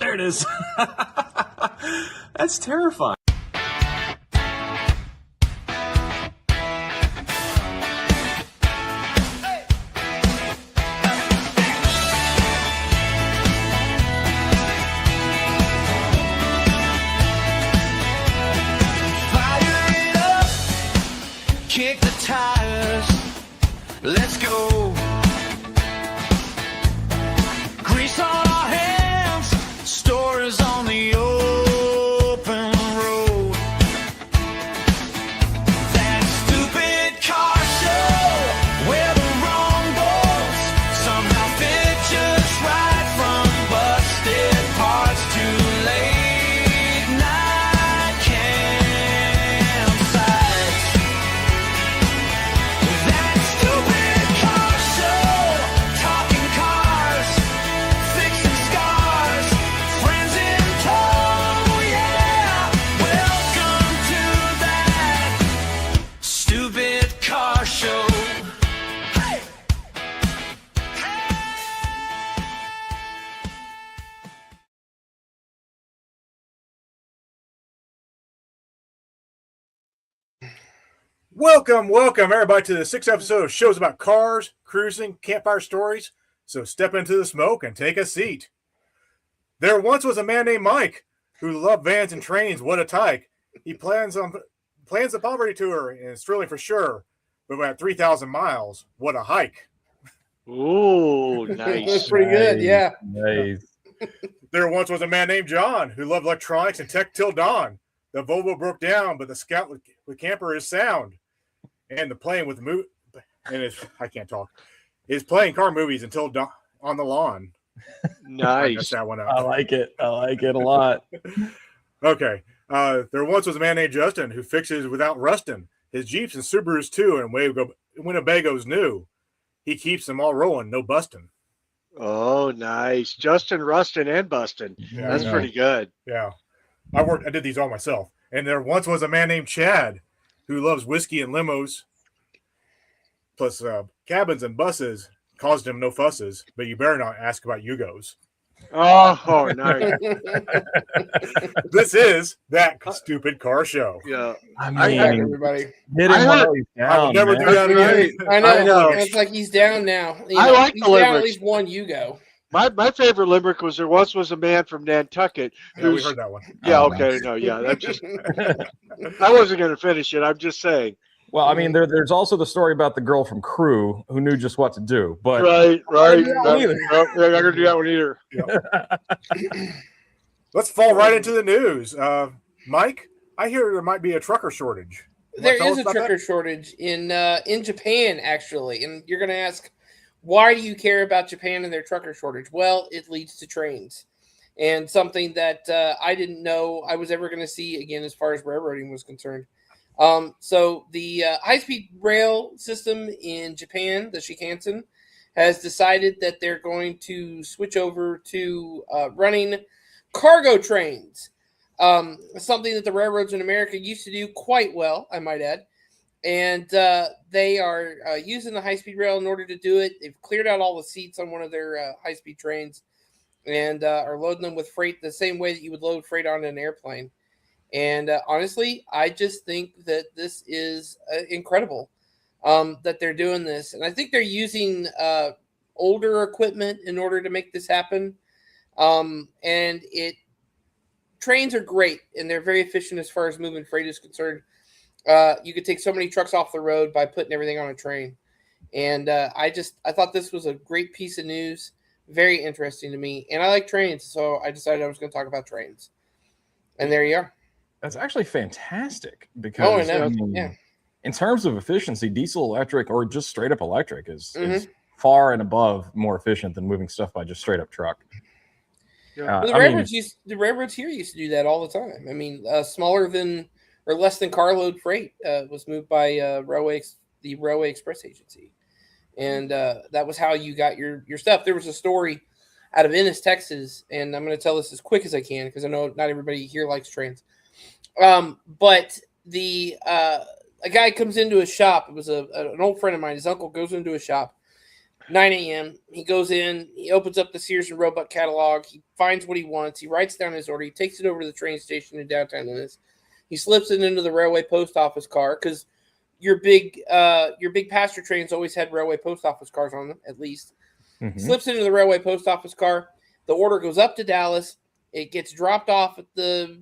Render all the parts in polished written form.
There it is. That's terrifying. Kick the tires, let's go. Grease on our hands, stories on the open road. That stupid car show where the wrong bolts somehow fit just right, from busted parts to late night campsites. That stupid car show, talking cars, fixing scars, friends in tow, yeah. Welcome to that stupid car show. Hey! Welcome, everybody, to the 6th episode of shows about cars, cruising, campfire stories. So step into the smoke and take a seat. There once was a man named Mike who loved vans and trains. What a tyke! He plans the poverty tour, and it's thrilling for sure. But at 3,000 miles, what a hike! Ooh, That's nice. pretty good, yeah. Nice. There once was a man named John who loved electronics and tech till dawn. The Volvo broke down, but the Scout with camper is sound. And the plane with I can't talk. Is playing car movies until dawn on the lawn. I Nice. messed that one up. I like it. I like it a lot. Okay. There once was a man named Justin who fixes without rusting. His Jeeps and Subarus too, and Winnebago's new. He keeps them all rolling, no busting. Oh, nice. Justin Rustin and Bustin. Yeah, That's pretty good. Yeah. I did these all myself. And there once was a man named Chad who loves whiskey and limos. Plus cabins and buses caused him no fusses, but you better not ask about Yugos. Oh, nice. This is that stupid car show. Yeah. I Hi, mean, everybody. hit him I while he's down. I would never man. do that again. I know. know. It's like he's down now. I like he's the down at limericks. least one Yugo. My favorite limerick was there once was a man from Nantucket Yeah, we who's heard that one. yeah, Oh, okay, no, yeah, that's just I wasn't gonna finish it. I'm just saying. Well, I mean, there's also the story about the girl from Crew who knew just what to do. But Right. Yeah, No, either. no, yeah, I'm not gonna do that one either. Let's fall right into the news. Mike, I hear there might be a trucker shortage. You wanna There tell is us a about trucker that? shortage in Japan, actually. And you're going to ask, why do you care about Japan and their trucker shortage? Well, it leads to trains. And something that I didn't know I was ever going to see again as far as railroading was concerned. So the high-speed rail system in Japan, the Shinkansen, has decided that they're going to switch over to running cargo trains. Something that the railroads in America used to do quite well, I might add. And they are using the high-speed rail in order to do it. They've cleared out all the seats on one of their high-speed trains and are loading them with freight the same way that you would load freight on an airplane. And honestly, I just think that this is incredible that they're doing this. And I think they're using older equipment in order to make this happen. And trains are great, and they're very efficient as far as moving freight is concerned. You could take so many trucks off the road by putting everything on a train. And I thought this was a great piece of news. Very interesting to me. And I like trains, so I decided I was going to talk about trains. And there you are. that's actually fantastic because I know. I mean, Yeah. in terms of efficiency, diesel electric or just straight up electric is far and above more efficient than moving stuff by just straight up truck. Yeah. Well, the railroads here used to do that all the time. I mean, smaller than or less than carload freight was moved by the Railway Express Agency, and that was how you got your stuff. There was a story out of Ennis, Texas, and I'm going to tell this as quick as I can because I know not everybody here likes trains. But a guy comes into a shop. It was an old friend of mine. His uncle goes into a shop, 9 a.m. He goes in, he opens up the Sears and Roebuck catalog, he finds what he wants, he writes down his order, he takes it over to the train station in downtown Ennis. He slips it into the railway post office car because your big passenger trains always had railway post office cars on them, at least. Mhm. Slips into the railway post office car. The order goes up to Dallas. It gets dropped off at the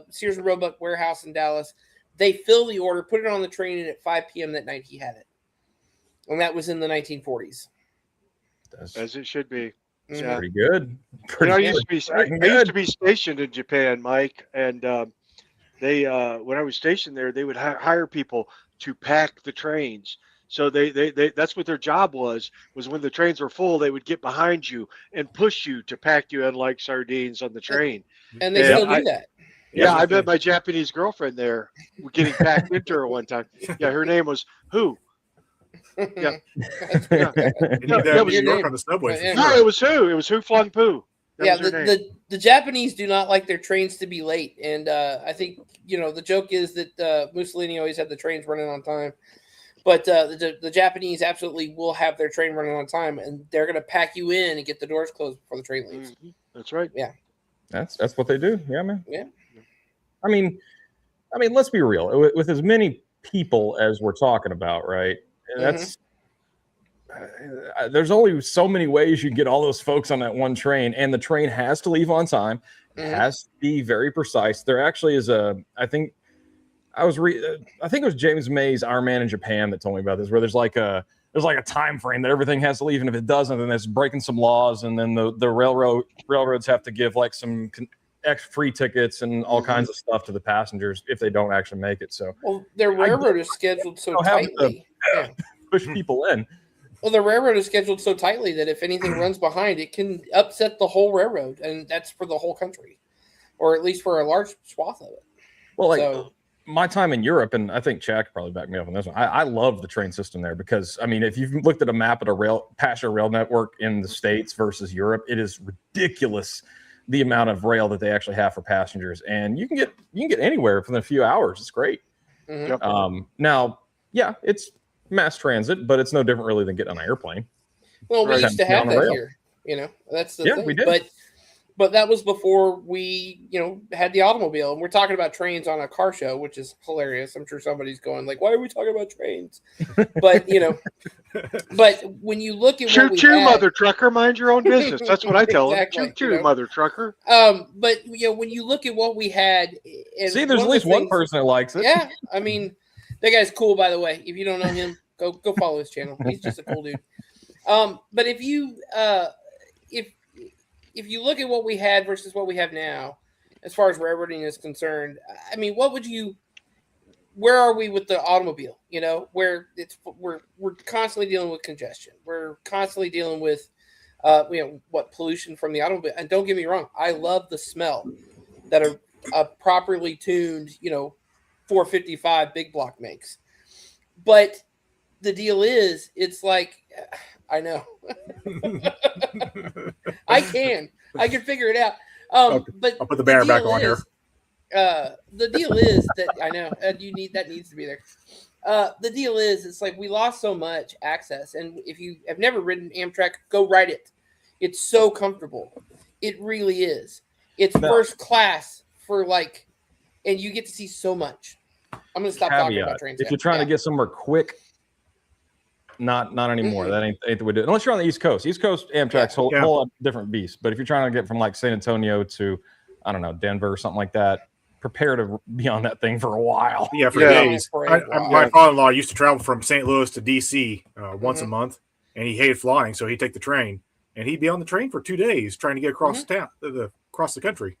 Sears and Roebuck warehouse in Dallas. They fill the order, put it on the train, and at 5 p.m. that night he had it. And that was in the 1940s. That's As it should be. Mhm. pretty good. You know, I Pretty used good. to be I used to be stationed in Japan, Mike, and they when I was stationed there, they would hire people to pack the trains. So they that's what their job was when the trains were full, they would get behind you and push you to pack you in like sardines on the train. And they Yeah, still do that. Yeah, I met my Japanese girlfriend there, getting packed into her one time. Yeah, her name was who? Yeah. You Yeah, need yeah, that in was New your York name. on the subway. Right, for yeah. No, sure. it was who? It was Who Flung Poo. That Yeah, was her name. the Japanese do not like their trains to be late. And I think, the joke is that Mussolini always had the trains running on time. But the Japanese absolutely will have their train running on time, and they're going to pack you in and get the doors closed before the train leaves. Mhm. That's right. That's what they do. Yeah, man. Yeah. I mean, let's be real. With as many people as we're talking about, right? That's there's only so many ways you can get all those folks on that one train, and the train has to leave on time. It Mhm. has to be very precise. There actually is I think it was James May's Our Man in Japan that told me about this, where there's like a time frame that everything has to leave, and if it doesn't, then it's breaking some laws, and then the railroads have to give like some free tickets and all kinds of stuff to the passengers if they don't actually make it. So Well, their railroad is scheduled so don't have to- tightly. Yeah. push people in. Well, the railroad is scheduled so tightly that if anything runs behind, it can upset the whole railroad, and that's for the whole country, or at least for a large swath of it. Well, like So- my time in Europe, and I think Chad could probably back me up on this one. I love the train system there because, I mean, if you've looked at a map of a passenger rail network in the States versus Europe, it is ridiculous the amount of rail that they actually have for passengers, and you can get anywhere within a few hours. It's great. Mhm. Now, yeah, it's mass transit, but it's no different really than getting on an airplane. Well, we Right. used to Be on have the that rail. here. That's the Yeah, thing. we did. But that was before we, had the automobile. And we're talking about trains on a car show, which is hilarious. I'm sure somebody's going like, "Why are we talking about trains?" But but when you look at what we Choo-choo, had, mother trucker, mind your own business. That's what I tell Exactly, them. Choo-choo, mother trucker. but when you look at what we had, and See, there's one at of least the one things- person that likes it. Yeah, I mean, that guy's cool, by the way. If you don't know him, go follow his channel. He's just a cool dude. But if you if you look at what we had versus what we have now, as far as railroading is concerned, I mean, where are we with the automobile? Where we're constantly dealing with congestion. We're constantly dealing with pollution from the automobile. And don't get me wrong, I love the smell that a properly tuned, 455 big block makes. But the deal is, it's like, I know. I can figure it out. But I'll put the banner back on here. The deal is that I know that needs to be there. The deal is, it's like we lost so much access, and if you have never ridden Amtrak, go ride it. It's so comfortable. It really is. It's first class and you get to see so much. I'm gonna stop talking about trains. If you're trying to get somewhere quick, not anymore. That ain't the way to do it. Unless you're on the East Coast. East Coast Amtrak's whole lot different beast. But if you're trying to get from like San Antonio to, I don't know, Denver or something like that, prepare to be on that thing for a while. Yeah, for Yeah. days. For a while. My father-in-law used to travel from St. Louis to D.C. Once a Mhm. month, and he hated flying, so he'd take the train, and he'd be on the train for 2 days trying to get across town, across the country.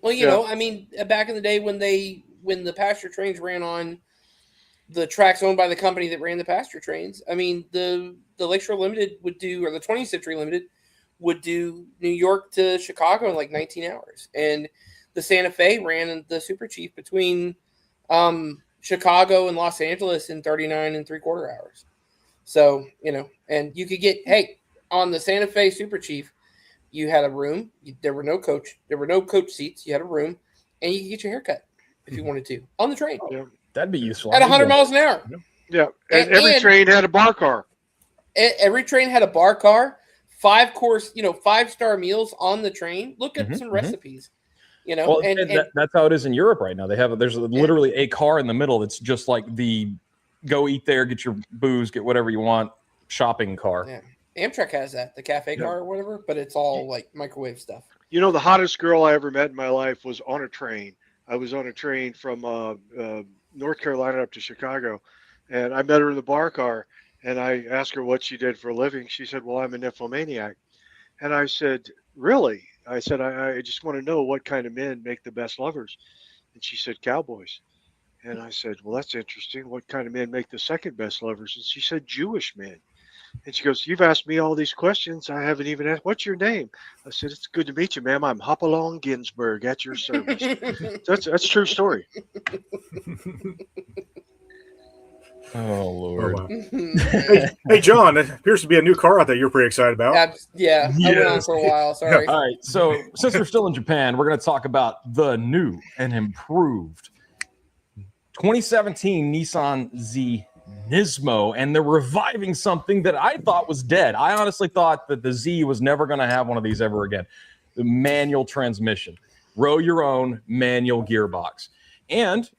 Well, I mean, back in the day when the passenger trains ran on the tracks owned by the company that ran the passenger trains, I mean, the Lakeshore Limited would do, or the 20th Century Limited would do New York to Chicago in like 19 hours. And the Santa Fe ran the Super Chief between Chicago and Los Angeles in 39 and 3/4 hours. So, and you could get, on the Santa Fe Super Chief, you had a room. There were no coach seats. You had a room, and you could get your hair cut if you wanted to on the train Yeah. That'd be useful. at 100 miles an hour. Yeah. And every And- train had a bar car. Every train had a bar car, 5-course, 5-star meals on the train. Look at some recipes, Well, and that's how it is in Europe right now. There's literally a car in the middle that's just like the go eat there, get your booze, get whatever you want shopping car. yeah. Amtrak has that, the cafe car or whatever, but it's all like microwave stuff. The hottest girl I ever met in my life was on a train. I was on a train from North Carolina up to Chicago, and I met her in the bar car, and I asked her what she did for a living. She said, well, I'm a nymphomaniac. And I said, really? I said, I just want to know what kind of men make the best lovers. And she said, cowboys. And I said, well, that's interesting. What kind of men make the second best lovers? And she said, Jewish men. And she goes, you've asked me all these questions. I haven't even asked, what's your name? I said, it's good to meet you, ma'am. I'm Hopalong Ginsburg at your service. That's a true story. Oh, Lord. Oh, wow. hey, John, it appears to be a new car out there you're pretty excited about. I went on for a while. Sorry. All right. So since we're still in Japan, we're going to talk about the new and improved 2017 Nissan Z Nismo, and they're reviving something that I thought was dead. I honestly thought that the Z was never going to have one of these ever again. The manual transmission, row your own manual gearbox. And,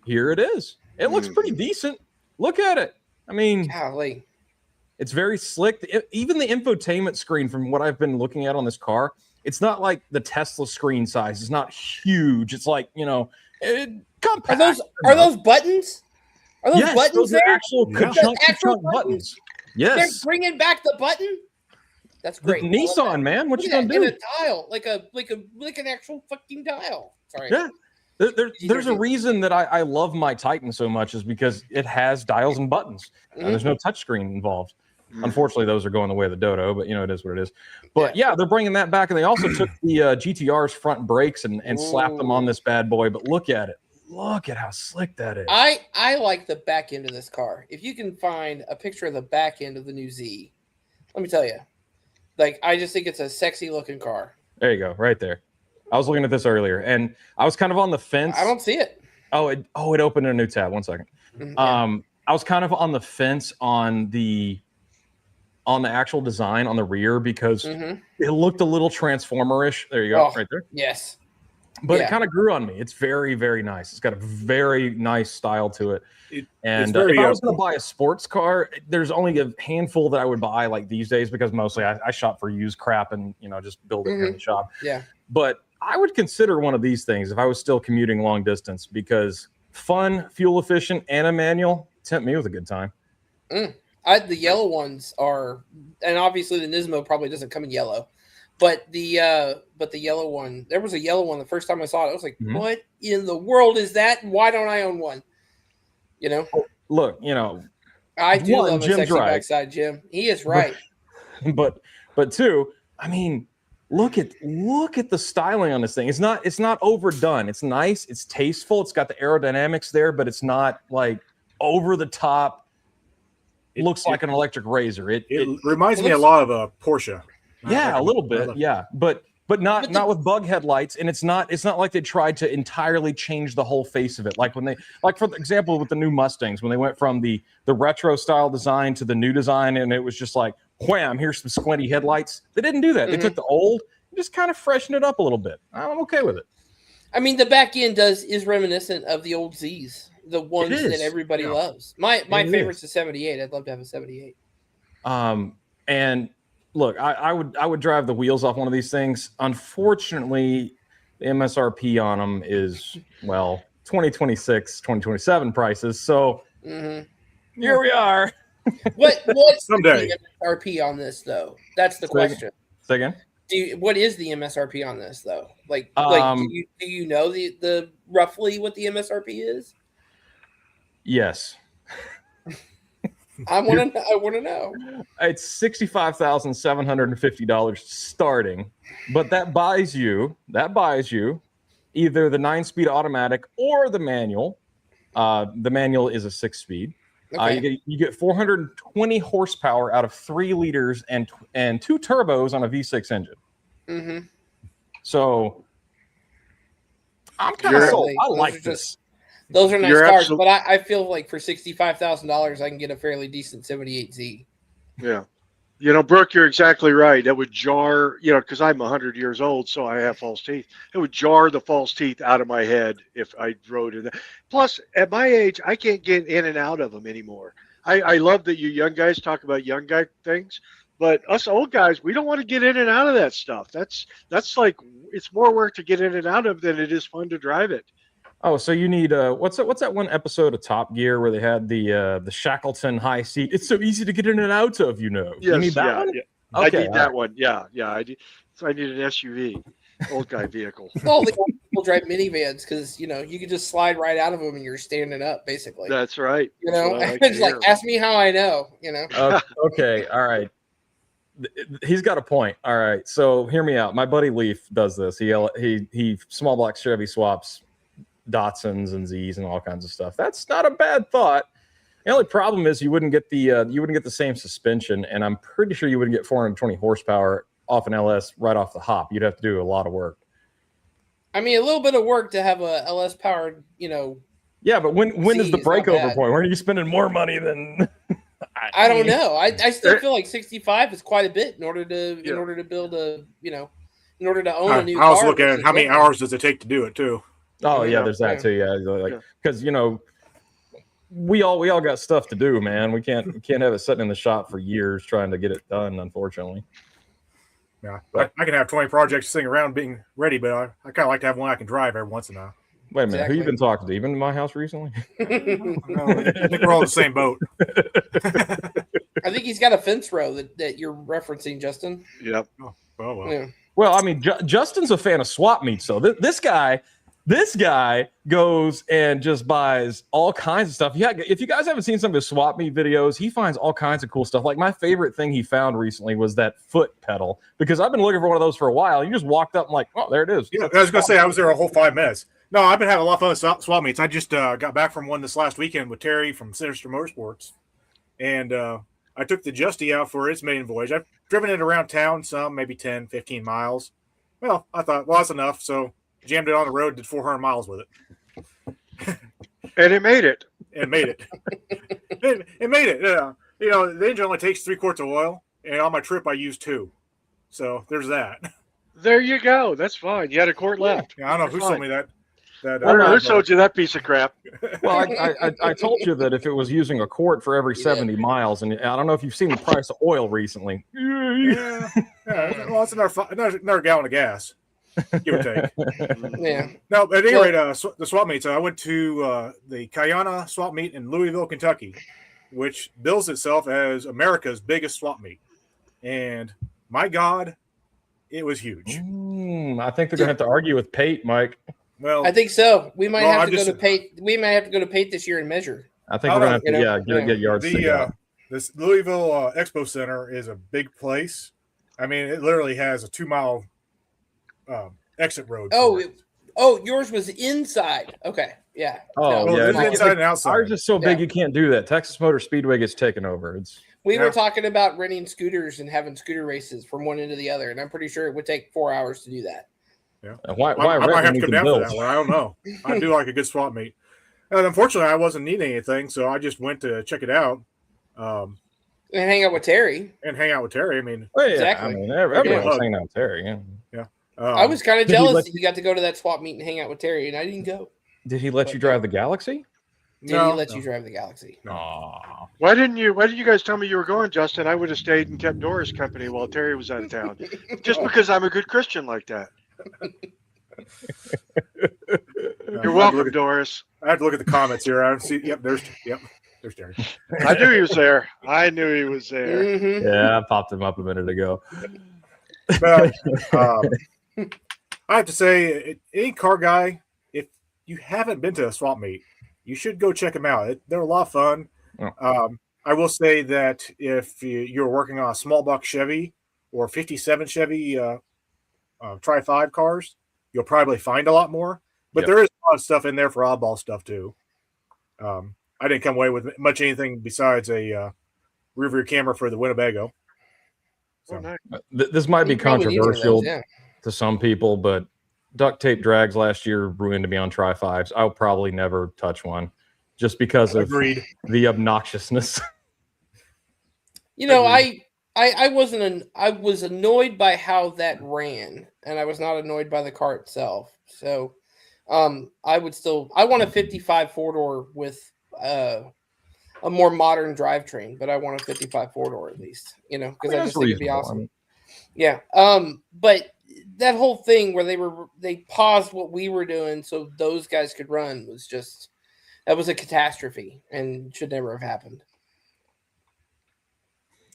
here it is. It looks pretty decent. Look at it. I mean, golly. It's very slick. Even the infotainment screen, from what I've been looking at on this car, it's not like the Tesla screen size. It's not huge. It's like, compact. Are those buttons? Are those buttons those there? Are actual ka-chunk buttons. Yes. They're bringing back the button. That's great. The Nissan, man. What you gonna do? In a dial, like an actual fucking dial. Sorry. Yeah. There's a reason that I love my Titan so much, is because it has dials and buttons. There's no touchscreen involved. Unfortunately, those are going the way of the Dodo, but it is what it is. But yeah, they're bringing that back, and they also took the GTR's front brakes and slapped them on this bad boy. But look at it. Look at how slick that is. I like the back end of this car. If you can find a picture of the back end of the new Z, let me tell you, I just think it's a sexy looking car. There you go, right there. I was looking at this earlier, and I was kind of on the fence. I don't see it. It opened in a new tab. 1 second. I was kind of on the fence on the actual design on the rear, because it looked a little Transformer-ish. There you go, right there. Yes. But it kind of grew on me. It's very, very nice. It's got a very nice style to it. And if I was going to buy a sports car, there's only a handful that I would buy like these days, because mostly I shop for used crap and, just build it in the shop. Yeah. But I would consider one of these things if I was still commuting long distance, because fun, fuel efficient, and a manual tempt me with a good time. The yellow ones are, and obviously the Nismo probably doesn't come in yellow. But the yellow one, there was a yellow one the first time I saw it. I was like, what in the world is that? Why don't I own one? Look, I do love a Jim's sexy right. backside, Jim. He is right. But two, I mean, look at the styling on this thing. It's not overdone. It's nice. It's tasteful. It's got the aerodynamics there, but it's not like over the top. It looks like an electric Razor. It reminds me a lot of a Porsche. Yeah, a little bit. Yeah, but not with bug headlights, and it's not like they tried to entirely change the whole face of it. Like for example, with the new Mustangs, when they went from the retro style design to the new design, and it was just like, wham, here's some squinty headlights. They didn't do that. They took the old and just kind of freshened it up a little bit. I'm okay with it. I mean, the back end is reminiscent of the old Zs, the ones that everybody loves. My favorite's the 78. I'd love to have a 78. And look, I would drive the wheels off one of these things. Unfortunately, the MSRP on them is, 2026, 2027 prices. So here we are. What's Someday. the MSRP on this, though? That's the question. Say again? What is the MSRP on this, though? Do you know the roughly what the MSRP is? Yes. I want to know. It's $65,750 starting, but that buys you either the 9-speed automatic or the manual. The manual is a 6-speed. Okay. You get 420 horsepower out of 3 liters and 2 turbos on a V6 engine. So I'm kind of sold. I like this. Those are nice cars, but I feel like for $65,000, I can get a fairly decent 78Z. Yeah. You know, Brooke, you're exactly right. That would jar, you know, because I'm 100 years old, so I have false teeth. It would jar the false teeth out of my head if I rode in that. Plus, at my age, I can't get in and out of them anymore. I love that you young guys talk about young guy things, but us old guys, we don't want to get in and out of that stuff. That's like, it's more work to get in and out of than it is fun to drive it. Oh, so you need what's that one episode of Top Gear where they had the Shackleton high seat? It's so easy to get in and out of, you know. Yes, you need that yeah, one? yeah. Okay, I need that one. Yeah, yeah. I need an SUV, old guy vehicle. All the old people drive minivans because you know you can just slide right out of them and you're standing up basically. That's right. You know, That's what I like it's to like hear. ask me how I know. You know. Okay, all right. He's got a point. All right, so hear me out. My buddy Leaf does this. He small block Chevy swaps Datsuns and Z's and all kinds of stuff. That's not a bad thought. The only problem is you wouldn't get the same suspension, and I'm pretty sure you wouldn't get 420 horsepower off an LS right off the hop. You'd have to do a lot of work. I mean, a little bit of work to have a LS powered, you know. Yeah, but when is the it's not breakover bad. point? When are you spending more money than? I don't know. I still feel like 65 is quite a bit in order to build a, you know, in order to own a new I also car. look at versus how many renting. hours does it take to do it too. Oh yeah, Yeah, there's that yeah. too. Yeah, like because you know, we all got stuff to do, man. We can't have it sitting in the shop for years trying to get it done. Unfortunately. Yeah, I can have 20 projects sitting around being ready, but I kind of like to have one I can drive every once in a while. Wait a minute, who you Exactly. been talking to? You been to my house recently? I think we're all in the same boat. I think he's got a fence row that you're referencing, Justin. Yep. Oh well. Yeah. Well, I mean, Justin's a fan of swap meets, so this guy goes and just buys all kinds of stuff. Yeah, if you guys haven't seen some of his swap meet videos, he finds all kinds of cool stuff. Like my favorite thing he found recently was that foot pedal, because I've been looking for one of those for a while. You just walked up and like, oh, there it is. Yeah, I was going to say I was there a whole 5 minutes. No, I've been having a lot of fun with swap meets. I just got back from one this last weekend with Terry from Sinister Motorsports, and I took the Justy out for its maiden voyage. I've driven it around town some, maybe 10, 15 miles. Well, I thought, well, that's enough, so jammed it on the road, did 400 miles with it. And it made it. And made it. it made it. You know, the engine only takes 3 quarts of oil, and on my trip I used 2. So there's that. There you go. That's fine. You had a quart left. Yeah, I don't know who That's sold fine. me that. I don't know who sold you that piece of crap. Well, I told you that if it was using a quart for every 70 miles, and I don't know if you've seen the price of oil recently. Yeah. Well, that's another gallon of gas, give or take. Yeah. No, but at any rate, the swap meets. I went to the Kayana swap meet in Louisville, Kentucky, which bills itself as America's biggest swap meet. And my God, it was huge. I think they're gonna have to argue with Pate, Mike. Well, I think so. We might Well, have to I'm go to just- Pate. We might have to go to Pate this year and measure. I think I we're gonna have don't to, know, get yardstick out. This Louisville Expo Center is a big place. I mean, it literally has a 2-mile exit road. Oh, yours was inside. Okay. Yeah. Oh, Well, yeah. there's no. inside and outside. Ours is so big Yeah. you can't do that. Texas Motor Speedway gets taken over. It's We Yeah. were talking about renting scooters and having scooter races from one end to the other, and I'm pretty sure it would take 4 hours to do that. why I rent might when have to you come can down build? for that one. I don't know. I do like a good swap meet. And unfortunately, I wasn't needing anything, so I just went to check it out And hang out with Terry. and hang out with Terry. I mean, Oh, yeah, Exactly. I mean, everybody Yeah. was hanging out with Terry. Yeah. I was kind of did he jealous let that you got to go to that swap meet and hang out with Terry, and I didn't go. Did he let you drive the Galaxy? Did he let you drive the Galaxy? Aw. Why didn't you guys tell me you were going, Justin? I would have stayed and kept Doris company while Terry was out of town. Just because I'm a good Christian like that. You're welcome, Doris. I have to look at the comments here. I see. There's Terry. I knew he was there. I knew he was there. Mhm. Yeah, I popped him up a minute ago. But I have to say, any car guy, if you haven't been to a swap meet, you should go check them out. They're a lot of fun. Oh. I will say that if you're working on a small block Chevy or 57 Chevy Tri-5 cars, you'll probably find a lot more. But Yep. there is a lot of stuff in there for oddball stuff too. I didn't come away with much anything besides a rear view camera for the Winnebago. Oh, nice. This might be You probably need one of those, controversial yeah. to some people, but duct tape drags last year ruined me on Tri-5s. I'll probably never touch one just because of Agreed. the obnoxiousness. You know, Agreed. I was annoyed by how that ran, and I was not annoyed by the car itself. So, I want a 55 4-door with a more modern drivetrain, but I want a 55 4-door at least, you know, because I that's just think it'd be reasonable. awesome. I mean, Yeah. But that whole thing where they paused what we were doing so those guys could run was just, that was a catastrophe and should never have happened.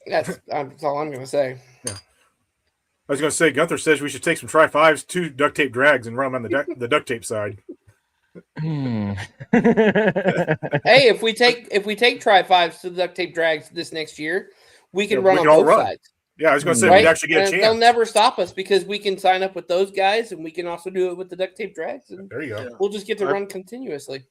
That's all I'm gonna say. Yeah. I was going to say, Gunther says we should take some Tri-5s, 2 duct tape drags, and run them on the duct tape side. Hey, if we take Tri-5s to the duct tape drags this next year, we can Yeah, run we on can all both run. sides. Yeah, I was going to say Right? we'd actually get a And chance. they'll never stop us because we can sign up with those guys, and we can also do it with the duct tape drags, and There you go. Yeah. we'll just get to run continuously.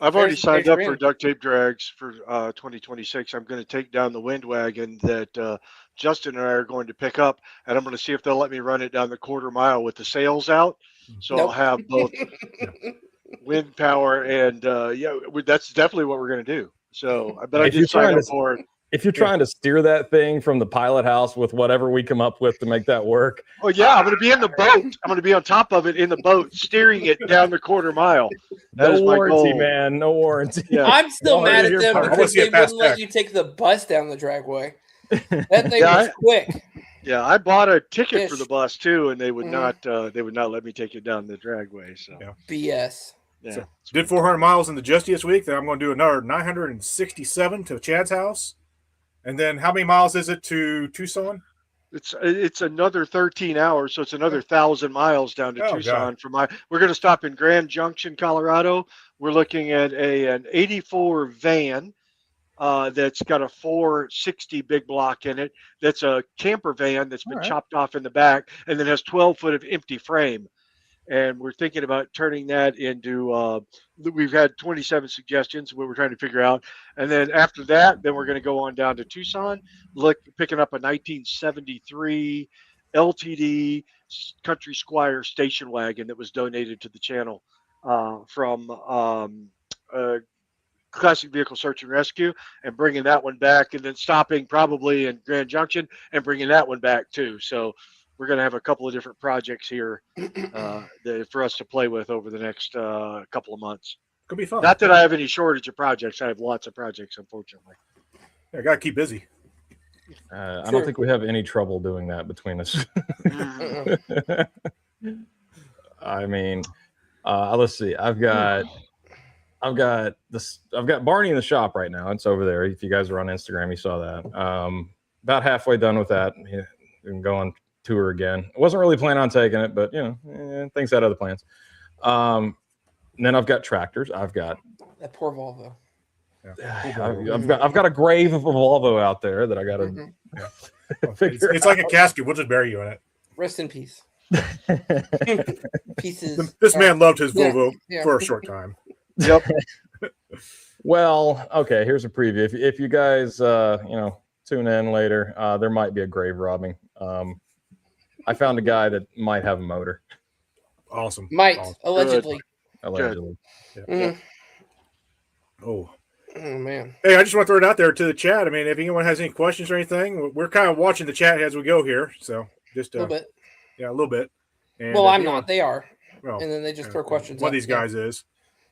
I've already There's signed up your for in. duct tape drags for 2026. I'm going to take down the wind wagon that Justin and I are going to pick up, and I'm going to see if they'll let me run it down the quarter mile with the sails out. So I'll Nope. have both wind power and that's definitely what we're going to do. So, but I If you're did sign trying up to- for it. if you're trying to steer that thing from the pilot house with whatever we come up with to make that work, Oh yeah, I'm going to be in the boat. I'm going to be on top of it in the boat, steering it down the quarter mile. That no is my warranty, goal. man. No warranty. Yeah. I'm still Well, mad at you're them fine. I wanna because see it they pass wouldn't let tech. you take the bus down the dragway. That thing Yeah, was quick. Yeah, I bought a ticket for Ish. the bus too, and they would Mhm. not let me take it down the dragway. So Yeah. BS. yeah. So, did 400 miles in the Justy this week. Then I'm going to do another 967 to Chad's house. And then how many miles is it to Tucson? It's another 13 hours, so it's another 1,000 miles down to Oh, Tucson. We're going to stop in Grand Junction, Colorado. We're looking at an '84 van that's got a 460 big block in it. That's a camper van that's been All right. chopped off in the back, and then has 12 foot of empty frame. And we're thinking about turning that into. We've had 27 suggestions. What we're trying to figure out, and then after that, then we're going to go on down to Tucson, picking up a 1973 LTD Country Squire station wagon that was donated to the channel from Classic Vehicle Search and Rescue, and bringing that one back, and then stopping probably in Grand Junction and bringing that one back too. So we're going to have a couple of different projects here for us to play with over the next couple of months. Could be fun. Not that I have any shortage of projects. I have lots of projects, unfortunately. I got to keep busy. I Sure. don't think we have any trouble doing that between us. Uh-uh. I mean, let's see. I've got Barney in the shop right now. It's over there. If you guys are on Instagram, you saw that. About halfway done with that. Yeah, we can go on tour again. I wasn't really planning on taking it, but things had other plans. And then I've got tractors. I've got That poor Volvo. I've got a grave of a Volvo out there that I got to Mhm. figure. It's like a casket. We'll just bury you in it. Rest in peace. Pieces. This man loved his Yeah, Volvo yeah. for a short time. Yep. Well, okay. Here's a preview. If you guys tune in later, there might be a grave robbing. I found a guy that might have a motor, Awesome. Might Awesome. allegedly. allegedly. Mm. Oh. Oh man. Hey, I just want to throw it out there to the chat. I mean, if anyone has any questions or anything, we're kind of watching the chat as we go here. So just A little bit. yeah, a little bit. And Well, if I'm you not. want- They are. well, And then they just throw questions. One of up. these guys is.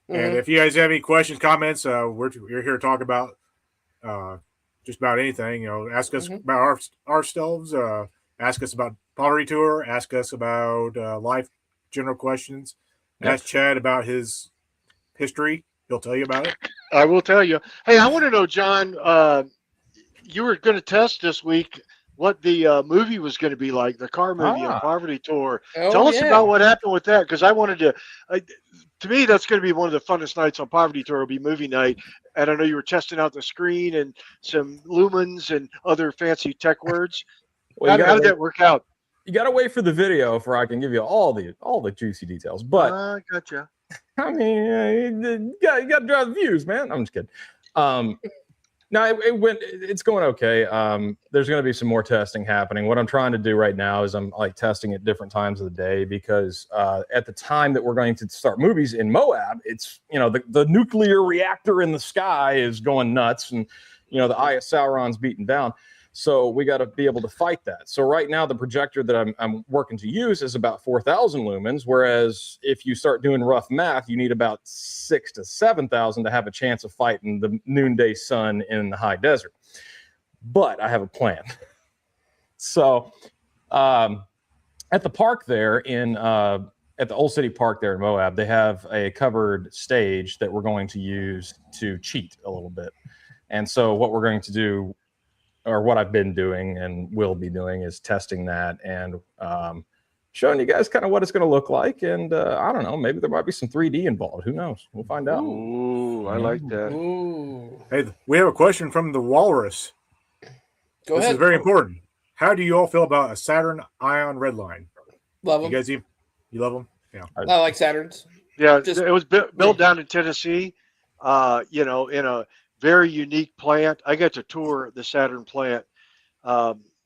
Yeah. And Mhm. if you guys have any questions, comments, we're here to talk about just about anything. Ask us Mhm. about ourselves. Ask us about Pottery Tour. Ask us about life, general questions. Yep. Ask Chad about his history. He'll tell you about it. I will tell you. Hey, I want to know, John, you were going to test this week what the movie was going to be like, the car movie on Poverty Tour. Oh, Tell us yeah. about what happened with that, because I wanted to me, that's going to be one of the funnest nights on Poverty Tour, will be movie night. And I know you were testing out the screen and some lumens and other fancy tech words. Well, How did that work out? You got to wait for the video before I can give you all the juicy details. But Gotcha. I mean, you got to drive the views, man. I'm just kidding. No, it's going okay. There's going to be some more testing happening. What I'm trying to do right now is I'm like testing at different times of the day because at the time that we're going to start movies in Moab, it's, the nuclear reactor in the sky is going nuts and, the eye of Sauron's beaten down. So we got to be able to fight that. So right now, the projector that I'm working to use is about 4,000 lumens, whereas if you start doing rough math, you need about 6,000 to 7,000 to have a chance of fighting the noonday sun in the high desert. But I have a plan. So at the park there at the Old City Park there in Moab, they have a covered stage that we're going to use to cheat a little bit. And so what we're going to do, or what I've been doing and will be doing, is testing that and showing you guys kind of what it's going to look like. And I don't know, maybe there might be some 3D involved. Who knows? We'll find out. Ooh, I like that. Ooh. Hey, we have a question from the Walrus. Go This ahead. is very important. How do you all feel about a Saturn Ion Redline? Love You them. guys, you love them? Yeah. I like Saturns. Yeah, Just- it was built down in Tennessee, in a very unique plant. I got to tour the Saturn plant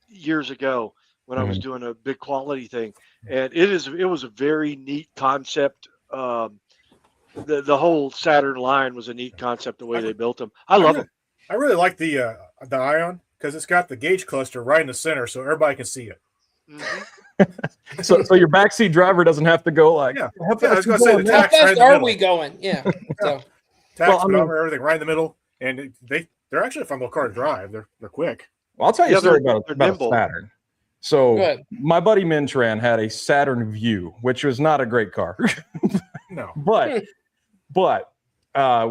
years ago when I was doing a big quality thing, and it was a very neat concept. The whole Saturn line was a neat concept, the way they built them. I love them. I really like the Ion because it's got the gauge cluster right in the center, so everybody can see it. So your backseat driver doesn't have to go like, Yeah. how Yeah, I was fast gonna you say going the now? How tax right fast in the are middle. we going? Yeah. So Tax, Well, I mean- speedometer, everything right in the middle, and they're actually a fun little car to drive. They're quick. Well, I'll tell you Yeah, a story they're about a nimble. Saturn. So Go ahead. my buddy Mintran had a Saturn View, which was not a great car, No. but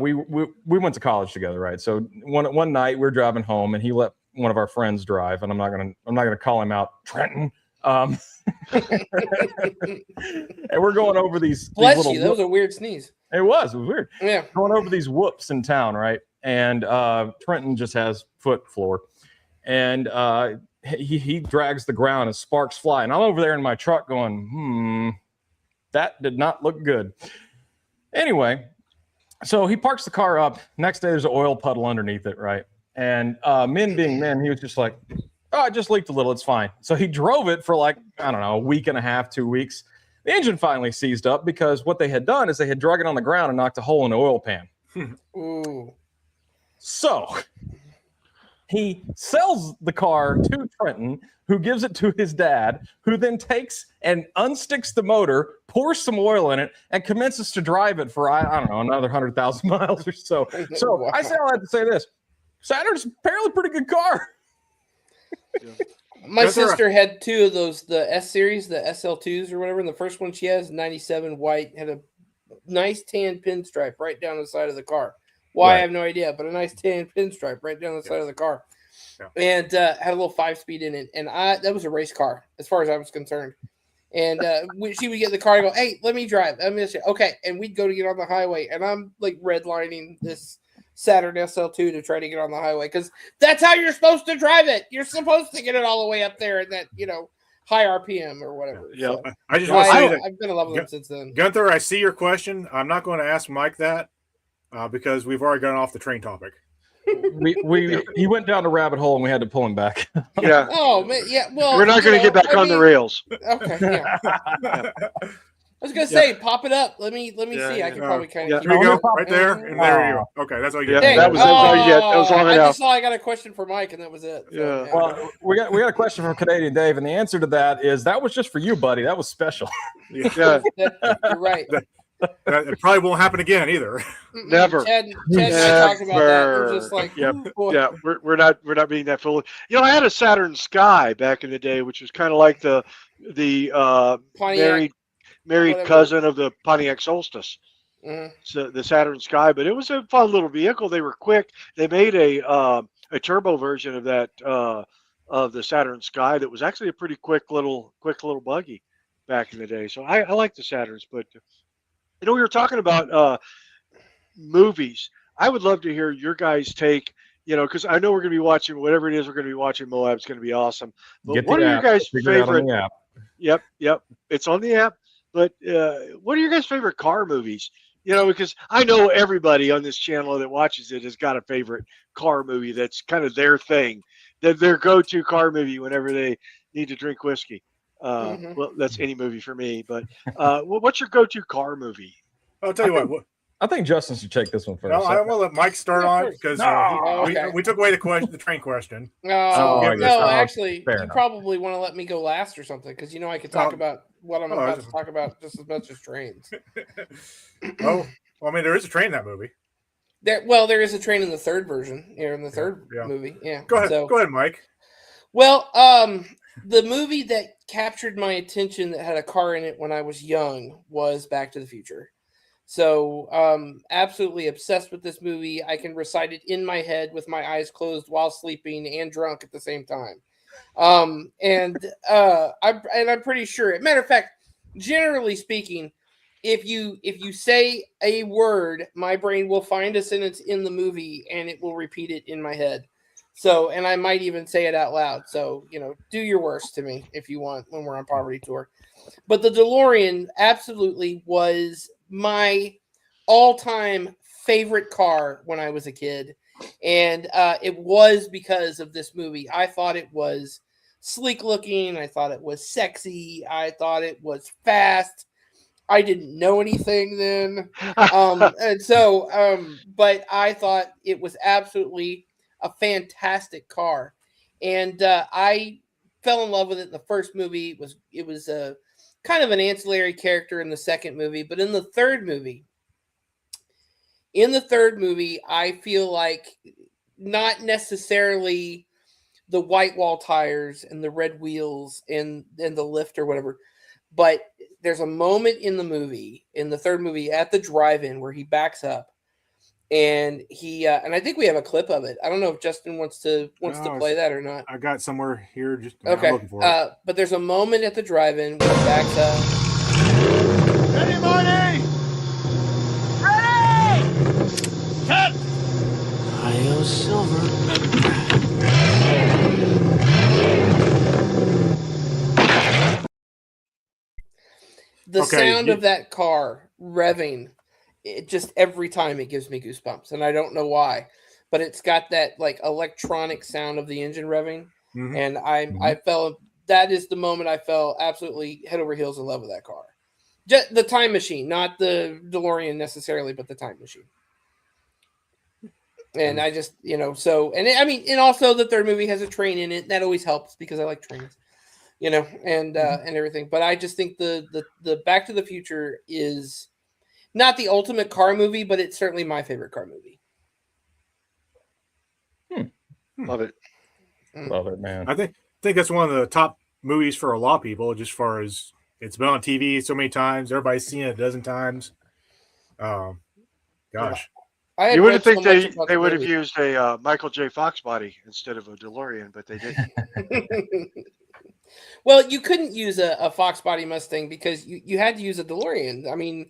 we went to college together, right? So one night we were driving home, and he let one of our friends drive, and I'm not gonna call him out, Trenton. And we're going over these bless little you. That was a weird sneeze. it was weird. Yeah. Going over these whoops in town, right? And Trenton just has foot floor, and he drags the ground and sparks fly. And I'm over there in my truck going, that did not look good. Anyway, so he parks the car up. Next day, there's an oil puddle underneath it, right? And men being men, he was just like, oh, it just leaked a little. It's fine. So he drove it for like, I don't know, a week and a half, 2 weeks. The engine finally seized up because what they had done is they had drug it on the ground and knocked a hole in the oil pan. Ooh. So he sells the car to Trenton, who gives it to his dad, who then takes and unsticks the motor, pours some oil in it, and commences to drive it for, I don't know, another 100,000 miles or so. So Wow. I say all that to say this. Saturn's apparently a pretty good car. My That's all right. sister had two of those, the S series, the SL2s or whatever. And the first one she has, 97 white, had a nice tan pinstripe right down the side of the car. Why, I Right. have no idea, but a nice tan pinstripe right down the side of the car. Yeah. And had a little 5-speed in it. And that was a race car as far as I was concerned. And she would get in the car and go, hey, let me drive. I'm gonna say, okay. And we'd go to get on the highway. And I'm like redlining this Saturn SL2 to try to get on the highway because that's how you're supposed to drive it. You're supposed to get it all the way up there in that, high RPM or whatever. Yeah. So, I just want to say that, I've been in love with them since then. Gunther, I see your question. I'm not going to ask Mike that because we've already gone off the train topic. He went down a rabbit hole and we had to pull him back. Yeah. Oh man, yeah. Well, We're not going to get back on the rails. Okay, yeah. I was gonna say, pop it up. Let me Yeah, see. I yeah. can probably kind Yeah. of. Here we go, right there, and there you go. Okay, that's all you Yeah, get. that was all you get. That was long I enough. just saw I got a question for Mike, and that was it. So, Yeah. Well, we got a question from Canadian Dave, and the answer to that is that was just for you, buddy. That was special. Yeah. you're right. It probably won't happen again either. Never. Chad and I talked about that. We're just like, Yep. ooh, boy. Yeah, we're not being that foolish. I had a Saturn Sky back in the day, which was kind of like the Pontiac, married whatever. cousin of the Pontiac Solstice. Mhm. So the Saturn Sky, but it was a fun little vehicle. They were quick. They made a turbo version of that of the Saturn Sky that was actually a pretty quick little buggy back in the day. So I like the Saturns, but we were talking about movies. I would love to hear your guys' take. Because I know we're going to be watching whatever it is we're going to be watching. Moab's going to be awesome. But Get what the are your app. guys' Figure it out on favorite? the app. Yep. It's on the app. But what are your guys' favorite car movies? Because I know everybody on this channel that watches it has got a favorite car movie that's kind of their thing, their go-to car movie whenever they need to drink whiskey. Well, that's any movie for me. But what's your go-to car movie? I'll tell you what. I think Justin should take this one first. No, I want to let Mike start Yeah, of on course. because okay. we took away the train question. No, give it a no, shot. actually, Fair you enough. probably want to let me go last or something because I could talk about what I'm about to talk about just as much as trains. Oh, well, I mean, there is a train in that movie. There is a train in the third version, in the third movie. Yeah. Go ahead, So, go ahead, Mike. well, the movie that captured my attention that had a car in it when I was young was Back to the Future. So, absolutely obsessed with this movie. I can recite it in my head with my eyes closed while sleeping and drunk at the same time. I'm pretty sure. Matter of fact, generally speaking, if you say a word, my brain will find a sentence in the movie and it will repeat it in my head. So, and I might even say it out loud. So, do your worst to me if you want when we're on poverty tour. But the DeLorean absolutely was my all-time favorite car when I was a kid. And it was because of this movie. I thought it was sleek looking. I thought it was sexy. I thought it was fast. I didn't know anything then. But I thought it was absolutely a fantastic car. And I fell in love with it in the first movie. It was a kind of an ancillary character in the second movie, but in the third movie, I feel like not necessarily the white wall tires and the red wheels and the lift or whatever, but there's a moment in the third movie at the drive-in where he backs up and he and I think we have a clip of it. I don't know if Justin wants to play that or not. I got somewhere here. Just okay. I'm looking for it. But there's a moment at the drive-in where he backs up. Ready, Marty? Ready! Cut! Io Silver. The sound of that car revving, it just every time it gives me goosebumps, and I don't know why, but it's got that like electronic sound of the engine revving, and I felt that is the moment I fell absolutely head over heels in love with that car. Just the time machine, not the DeLorean necessarily, but the time machine. And I just, and also the third movie has a train in it. That always helps because I like trains. And everything. But I just think the Back to the Future is not the ultimate car movie, but it's certainly my favorite car movie. Love it. Love it, man. I think that's one of the top movies for a lot of people, just as far as it's been on TV so many times. Everybody's seen it a dozen times. Gosh. You wouldn't think they would have used a Michael J. Fox body instead of a DeLorean, but they didn't. Well, you couldn't use a Fox body Mustang because you had to use a DeLorean. I mean,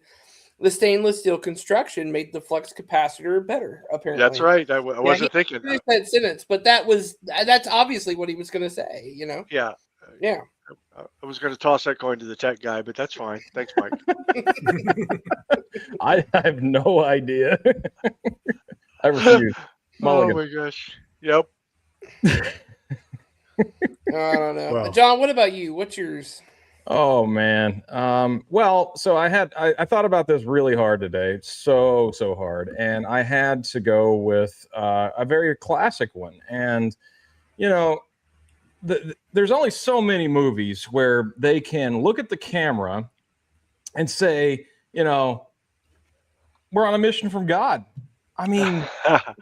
the stainless steel construction made the flux capacitor better, apparently. That's right. I wasn't thinking that sentence, but that's obviously what he was going to say, Yeah. Yeah. I was going to toss that coin to the tech guy, but that's fine. Thanks, Mike. I have no idea. I refuse. Oh my gosh. Yep. I don't know. Well, John, what about you? What's yours? Oh man. Well, so I thought about this really hard today. So hard. And I had to go with a very classic one. And there's only so many movies where they can look at the camera and say, we're on a mission from God. I mean,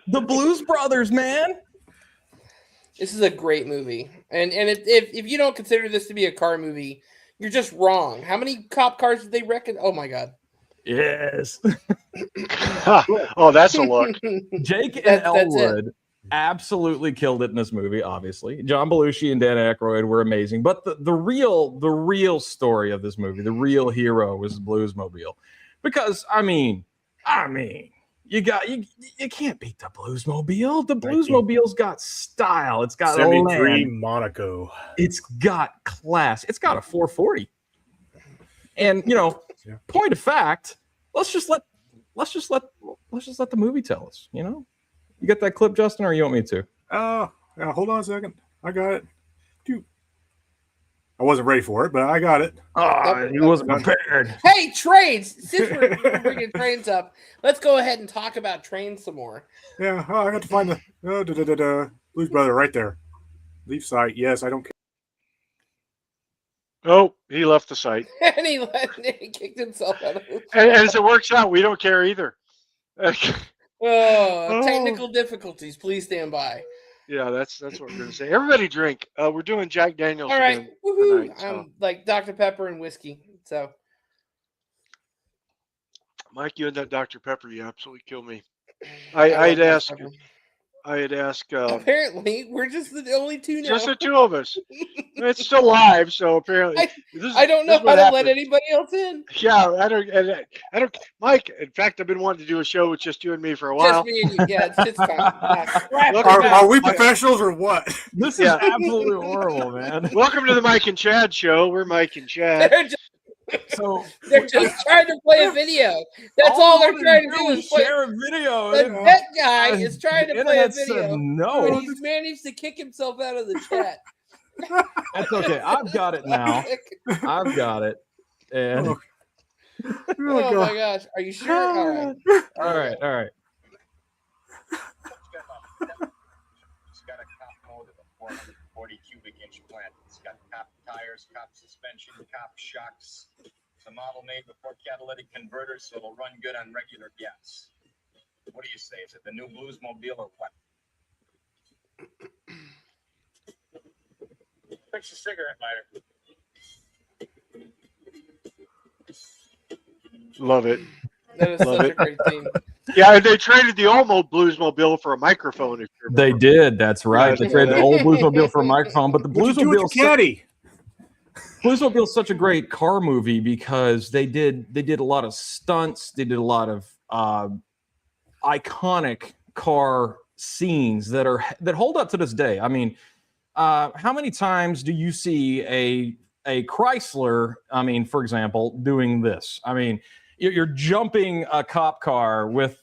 the Blues Brothers, man. This is a great movie. And if you don't consider this to be a car movie, you're just wrong. How many cop cars did they reckon? Oh my God. Yes. Oh, that's a look. Jake and Elwood absolutely killed it in this movie, obviously. John Belushi and Dan Aykroyd were amazing. But the real story of this movie, the real hero was Bluesmobile. Because I mean, you can't beat the Bluesmobile. The Bluesmobile's got style. It's got 73 Monaco. It's got class. It's got a 440. And point of fact, let's just let the movie tell us. You got that clip, Justin, or you want me to? Hold on a second. I got it. I wasn't ready for it, but I got it. He wasn't prepared. Hey, trains! Since we're bringing trains up, let's go ahead and talk about trains some more. Yeah, I got to find the Blues Brother right there. Leave site. Yes, I don't care. Oh, he left the site. And he kicked himself out of it. And as it works out, we don't care either. Technical difficulties. Please stand by. Yeah, that's what we're going to say. Everybody drink. We're doing Jack Daniels All right. again Woohoo. tonight. So. I'm like Dr. Pepper and whiskey. So, Mike, you and that Dr. Pepper, you absolutely kill me. I had asked. Apparently, we're just the only two now. Just the two of us. It's still live, so apparently. I don't know how to let anybody else in. Yeah, I don't. Mike, in fact, I've been wanting to do a show with just you and me for a while. Just me and you. Yeah, it's time. Are we professionals or what? This is absolutely horrible, man. Welcome to the Mike and Chad show. We're Mike and Chad. They're just trying to play a video. That's all they're trying to do is share a video. That guy is trying to play a video. No, and he's managed to kick himself out of the chat. That's okay. I've got it now. I've got it. And oh my gosh, are you sure? All right. All right. It's got a cop motor, a 440 cubic inch plant. It's got cop tires, cop suspension, cop shocks. It's a model made before catalytic converters, so it'll run good on regular gas. What do you say? Is it the new Bluesmobile or what? Fix a cigarette lighter. Love it. That is such a great team. Yeah, and they traded the old Bluesmobile for a microphone. They did. That's right. They traded the old Bluesmobile for a microphone, but the Bluesmobile caddy. Bluesmobile is such a great car movie because they did a lot of stunts. They did a lot of iconic car scenes that hold up to this day. I mean, how many times do you see a Chrysler? I mean, for example, doing this. I mean, you're jumping a cop car with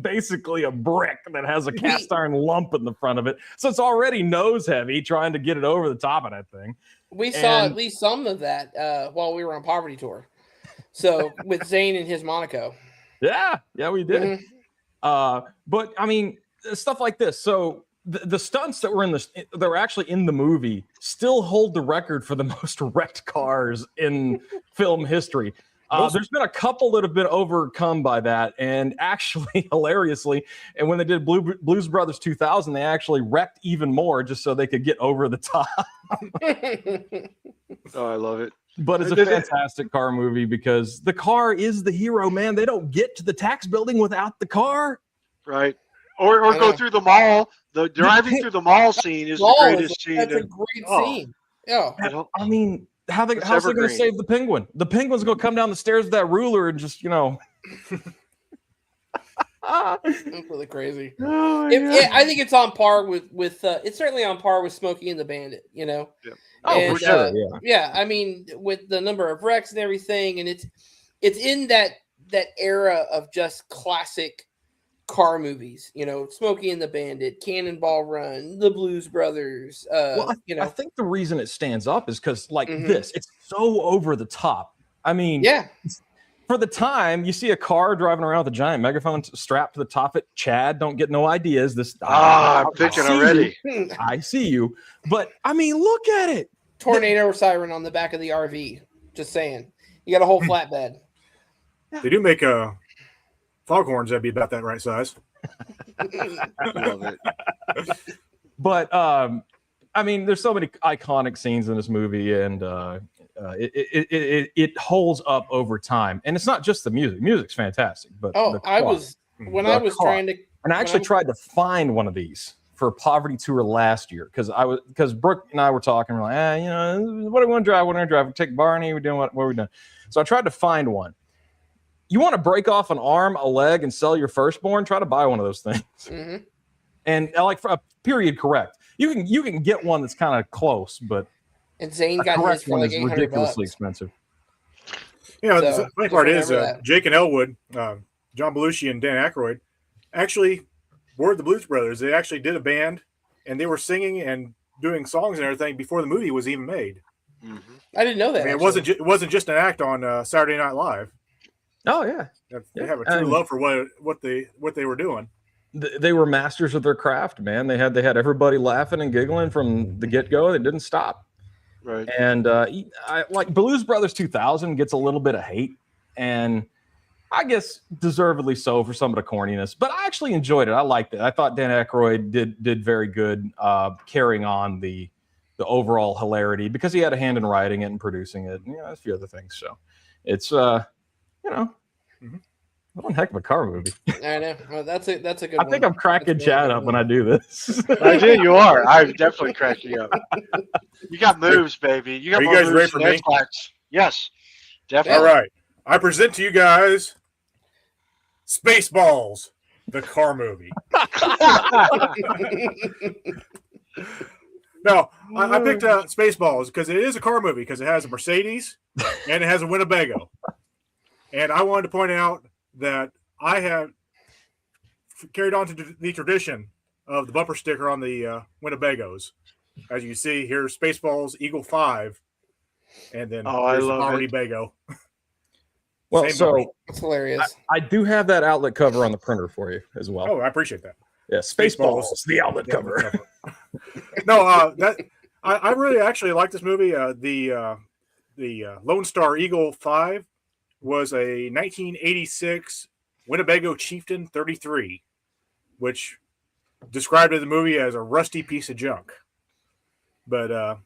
basically a brick that has a cast iron lump in the front of it, so it's already nose heavy trying to get it over the top of that thing. We saw at least some of that while we were on Poverty Tour. So with Zane and his Monaco. Yeah, we did. Mm-hmm. But I mean, stuff like this. So the stunts that were actually in the movie still hold the record for the most wrecked cars in film history. There's been a couple that have been overcome by that, and actually, hilariously, and when they did Blues Brothers 2000, they actually wrecked even more just so they could get over the top. Oh, I love it. But it's a fantastic car movie because the car is the hero, man. They don't get to the tax building without the car. Right. Or go through the mall. The driving through the mall scene is the greatest scene. That's a great scene. Yeah. I mean, how's they going to save the penguin? The penguin's going to come down the stairs with that ruler and just, That's really crazy. I think it's on par with it's certainly on par with Smokey and the Bandit, Yeah. Oh, for sure. Yeah. I mean, with the number of wrecks and everything, and it's in that era of just classic car movies, Smokey and the Bandit, Cannonball Run, the Blues Brothers. I think the reason it stands up is because this, it's so over the top. I mean, for the time, you see a car driving around with a giant megaphone strapped to the top of it. Chad, don't get no ideas. I'm thinking already. I see you. But, I mean, look at it. Tornado siren on the back of the RV. Just saying. You got a whole flatbed. They do make foghorns that'd be about that right size. Love it. But, I mean, there's so many iconic scenes in this movie, and it holds up over time. And it's not just the music. Music's fantastic, but I was actually tried to find one of these for Poverty Tour last year because Brooke and I were talking. We're like, what do we want to drive? What do we want to drive? We take Barney. We're doing what are we doing? So I tried to find one. You want to break off an arm, a leg, and sell your firstborn? Try to buy one of those things. Mm-hmm. And for a period correct. You can get one that's kind of close, but and Zane got his for like $800. Ridiculously expensive. The funny part is Jake and Elwood, John Belushi and Dan Aykroyd, actually were the Blues Brothers. They actually did a band, and they were singing and doing songs and everything before the movie was even made. I didn't know that. I mean, actually. it wasn't just an act on Saturday Night Live. Oh yeah, They have a true love for what they were doing. They were masters of their craft, man. They had everybody laughing and giggling from the get go. They didn't stop. Right. And I like Blues Brothers 2000 gets a little bit of hate, and I guess deservedly so for some of the corniness. But I actually enjoyed it. I liked it. I thought Dan Aykroyd did very good carrying on the overall hilarity because he had a hand in writing it and producing it, and a few other things. So it's one heck of a car movie. I know. Well, that's a good. I think I'm cracking Chad up when I do this. I do. You are. I'm definitely cracking up. You got moves, baby. You got Are you more guys moves ready for than me? Xbox. Yes, definitely. All right. I present to you guys Spaceballs, the car movie. No, I picked Spaceballs because it is a car movie because it has a Mercedes and it has a Winnebago. And I wanted to point out that I have carried on to the tradition of the bumper sticker on the Winnebagos. As you can see, here's Spaceballs Eagle 5. And then there's the Poverty Bago. Well, Same so bumper. That's hilarious. I do have that outlet cover on the printer for you as well. Oh, I appreciate that. Yeah, Spaceballs, the outlet cover. No, I really actually like this movie. The Lone Star Eagle 5 was a 1986 Winnebago Chieftain 33, which described the movie as a rusty piece of junk. But I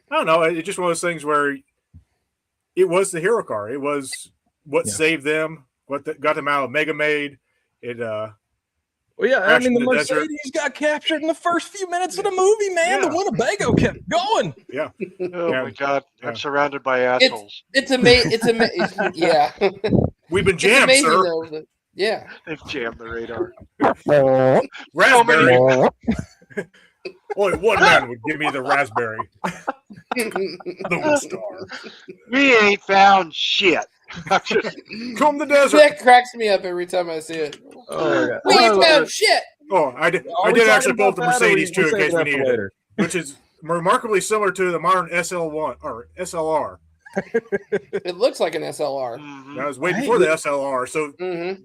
don't know. It's just one of those things where it was the hero car. It was what saved them, what got them out of Mega Made. It well, yeah, I mean, the desert. Mercedes got captured in the first few minutes of the movie, man. Yeah. The Winnebago kept going. Yeah. Oh Yeah. my God! Yeah. I'm surrounded by assholes. It's amazing. It's amazing. Yeah. We've been It's jammed, amazing, sir. though, that- yeah. They've jammed the radar. Raspberry. Only one man would give me the raspberry. Lone Star. We ain't found shit. Come the desert. That cracks me up every time I see it. Oh, yeah. We ain't found shit. Oh, I did Are we actually talking pull up the about that, or Mercedes too in save case we that need for it, later? which is remarkably similar to the modern SL1 or SLR. It looks like an SLR. That was way before the SLR. So Mm-hmm.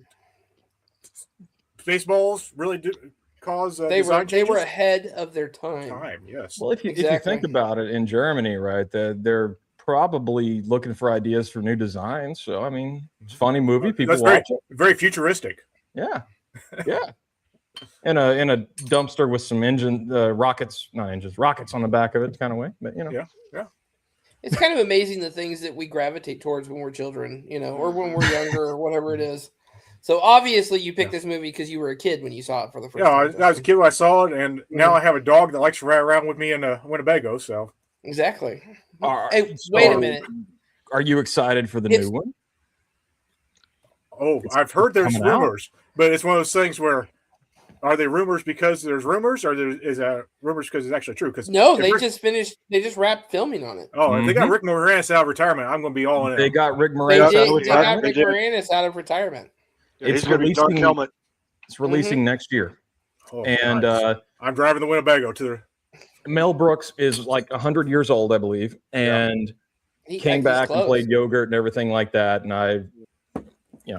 Spaceballs really do cause They design were changes? ahead of their time. Yes. Well, if you Exactly. think about it, in Germany, right, they're probably looking for ideas for new designs. So, I mean, it's a funny movie. People That's watch it. very futuristic. Yeah, yeah. In a dumpster with some rockets on the back of it, kind of way. But Yeah. It's kind of amazing the things that we gravitate towards when we're children, or when we're younger or whatever it is. So obviously you picked this movie because you were a kid when you saw it for the first Yeah, time. I was a kid when I saw it, and now I have a dog that likes to ride around with me in a Winnebago. So Exactly. Hey, Wait a minute. Are you excited for the new one? Oh, I've heard there's coming out. rumors, but it's one of those things where are they rumors because there's rumors, or is that rumors because it's actually true? Because No, they just wrapped filming on it. Oh, if they got Rick Moranis out of retirement, I'm going to be all in. They got Rick They Moranis out of got retirement. Rick Moranis out of retirement. Yeah, he's going to be Dark Helmet. It's releasing next year. Oh, And nice. I'm driving the Winnebago to the. Mel Brooks is like 100 years old, I believe, and He came acts his back and clothes. played yogurt and everything like that. And I,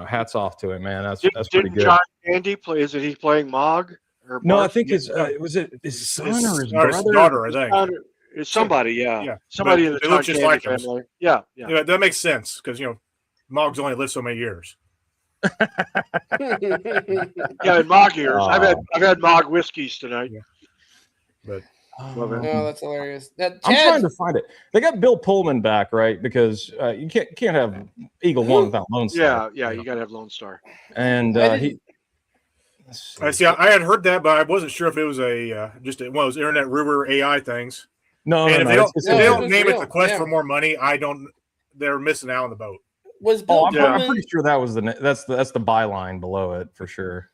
hats off to him, man. That's pretty Didn't good. John Candy play? Is it he playing Mog? Or No, I Mark? think his was it his son or his or his brother? daughter, I think. It's somebody, yeah. Yeah, Somebody but in the they John look just Candy like him. family. Yeah. Yeah, that makes sense because Mog's only lived so many years. Yeah, in Mog years. I've had Mog whiskeys tonight. Yeah. But Oh, that's hilarious. I'm trying to find it. They got Bill Pullman back, right? Because you can't have Eagle One without Lone Star. Yeah, you got to have Lone Star. And he. I see. I had heard that, but I wasn't sure if it was just one of those internet rumor AI things. No, and no, if they don't it's name it real. the quest Yeah. for more money, they're missing out on the boat. Was Bill I'm Pullman? pretty sure that was that's the byline below it for sure.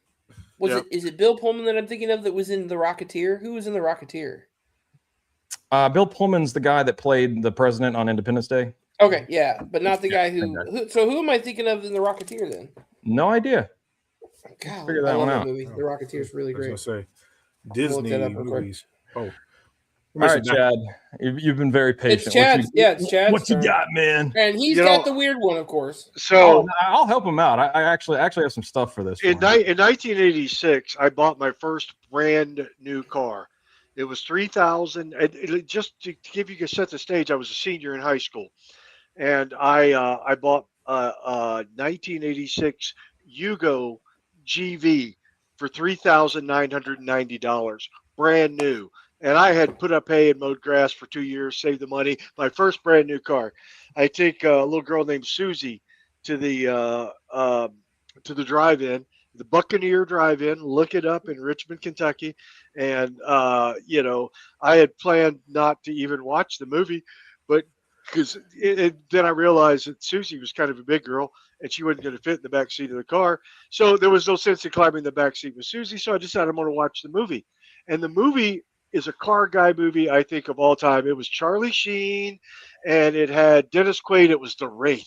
Is it Bill Pullman that I'm thinking of that was in The Rocketeer? Who was in The Rocketeer? Bill Pullman's the guy that played the president on Independence Day. Okay, yeah, but not the guy So who am I thinking of in The Rocketeer then? No idea. God, Figure I that love one that out. movie. The Rocketeer is really I was great. gonna say Look Disney that up real quick. movies. Oh, All right, Chad. You've been very patient. It's Chad's. It's Chad's. What you got, man? And he's got the weird one, of course. So I'll help him out. I actually have some stuff for this. In 1986, I bought my first brand new car. It was $3,000. Just to give you a set the stage, I was a senior in high school, and I bought a 1986 Yugo GV for $3,990, brand new. And I had put up hay and mowed grass for 2 years, saved the money. My first brand new car. I take a little girl named Susie to the drive-in, the Buccaneer Drive-In. Look it up in Richmond, Kentucky. And you know, I had planned not to even watch the movie, but because then I realized that Susie was kind of a big girl and she wasn't going to fit in the back seat of the car. So there was no sense in climbing the back seat with Susie. So I decided I'm going to watch the movie. And the movie is a car guy movie, I think, of all time. It was Charlie Sheen, and it had Dennis Quaid. It was The Wraith.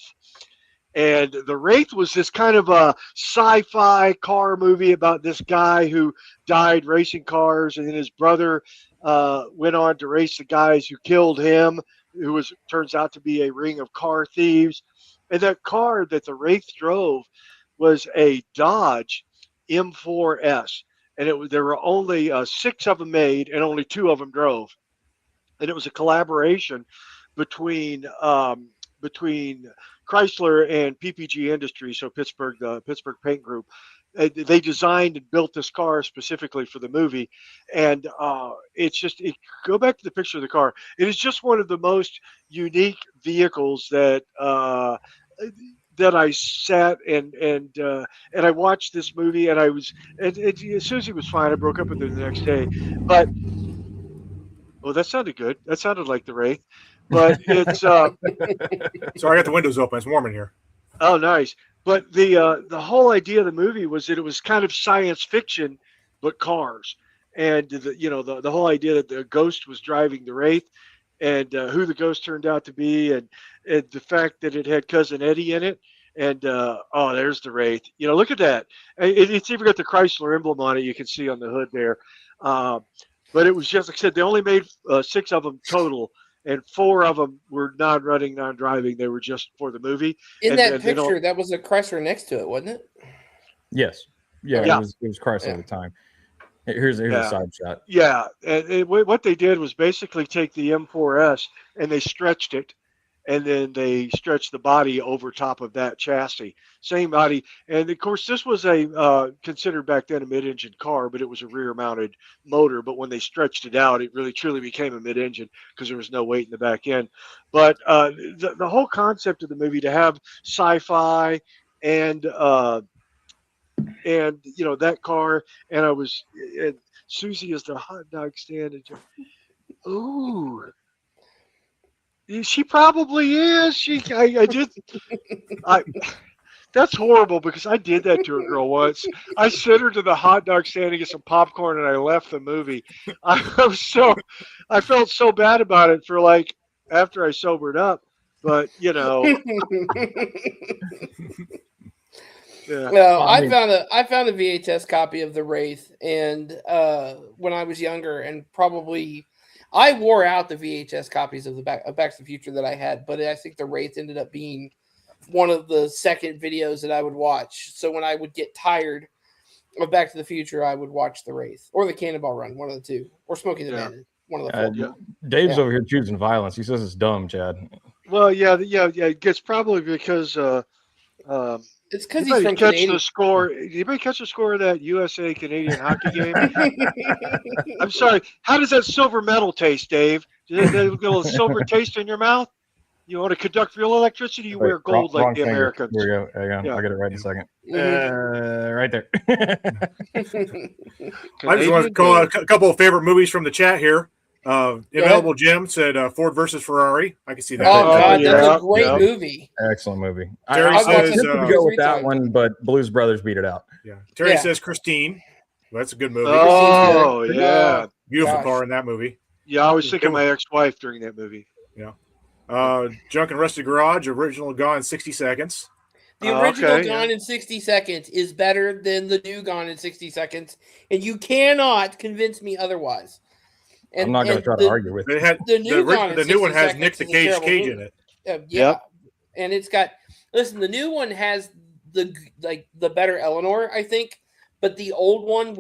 And The Wraith was this kind of a sci-fi car movie about this guy who died racing cars, and then his brother went on to race the guys who killed him, who turns out to be a ring of car thieves. And that car that The Wraith drove was a Dodge M4S. And there were only 6 of them made, and only 2 of them drove. And it was a collaboration between Chrysler and PPG Industries, so the Pittsburgh Paint Group. They designed and built this car specifically for the movie, and go back to the picture of the car. It is just one of the most unique vehicles that I sat and I watched this movie, and Susie was fine. I broke up with her the next day, but that sounded good. That sounded like The Wraith, but it's sorry, I got the windows open. It's warm in here. Oh, nice. But the whole idea of the movie was that it was kind of science fiction, but cars, and the whole idea that the ghost was driving the Wraith, and who the ghost turned out to be, and the fact that it had Cousin Eddie in it. And there's the Wraith. Look at that. It's even got the Chrysler emblem on it. You can see on the hood there. But it was just, like I said, they only made 6 of them total, and 4 of them were non-running, non-driving. They were just for the movie. In that picture, that was a Chrysler next to it, wasn't it? Yes. Yeah. It was Chrysler at the time. Here's a side shot. Yeah, and what they did was basically take the M4S and they stretched it, and then they stretched the body over top of that chassis. Same body. And, of course, this was considered back then a mid-engine car, but it was a rear-mounted motor. But when they stretched it out, it really truly became a mid-engine because there was no weight in the back end. But the whole concept of the movie, to have sci-fi and that car, and Susie is the hot dog stand. Ooh. She probably is. That's horrible because I did that to a girl once. I sent her to the hot dog stand to get some popcorn, and I left the movie. I felt so bad about it for after I sobered up, but Yeah. Well, I found a VHS copy of The Wraith, and when I was younger, and probably I wore out the VHS copies of Back to the Future that I had, but I think The Wraith ended up being one of the second videos that I would watch. So when I would get tired of Back to the Future, I would watch The Wraith or the Cannonball Run, one of the two, or Smoking the Bandit, one of the 4. Dave's over here choosing violence. He says it's dumb, Chad. Well, yeah. It's probably because it's because he's from Canada. Anybody catch the score of that USA Canadian hockey game? I'm sorry. How does that silver medal taste, Dave? Does it get a little silver taste in your mouth? You want to conduct real electricity? You wear gold like the Americans. Here we go. There you go. Yeah. I'll get it right in a second. Right there. I just want to call out a couple of favorite movies from the chat here. Available Jim said Ford versus Ferrari. I can see that. Oh, God, that's a great movie. Excellent movie. Terry says go with that one, but Blues Brothers beat it out. Yeah. Terry says Christine. Well, that's a good movie. Oh, yeah. Beautiful car in that movie. Yeah, I was thinking of my ex-wife during that movie. Yeah. Junk and Rusted Garage, original Gone in 60 Seconds. The original Gone in 60 Seconds is better than the new Gone in 60 Seconds, and you cannot convince me otherwise. And I'm not going to try to argue with It you. had The new Gone in the new one 60 has Nick the Seconds is a Cage Cage terrible in it. yeah, Yep. and it's got. Listen, the new one has the better Eleanor, I think, but the old one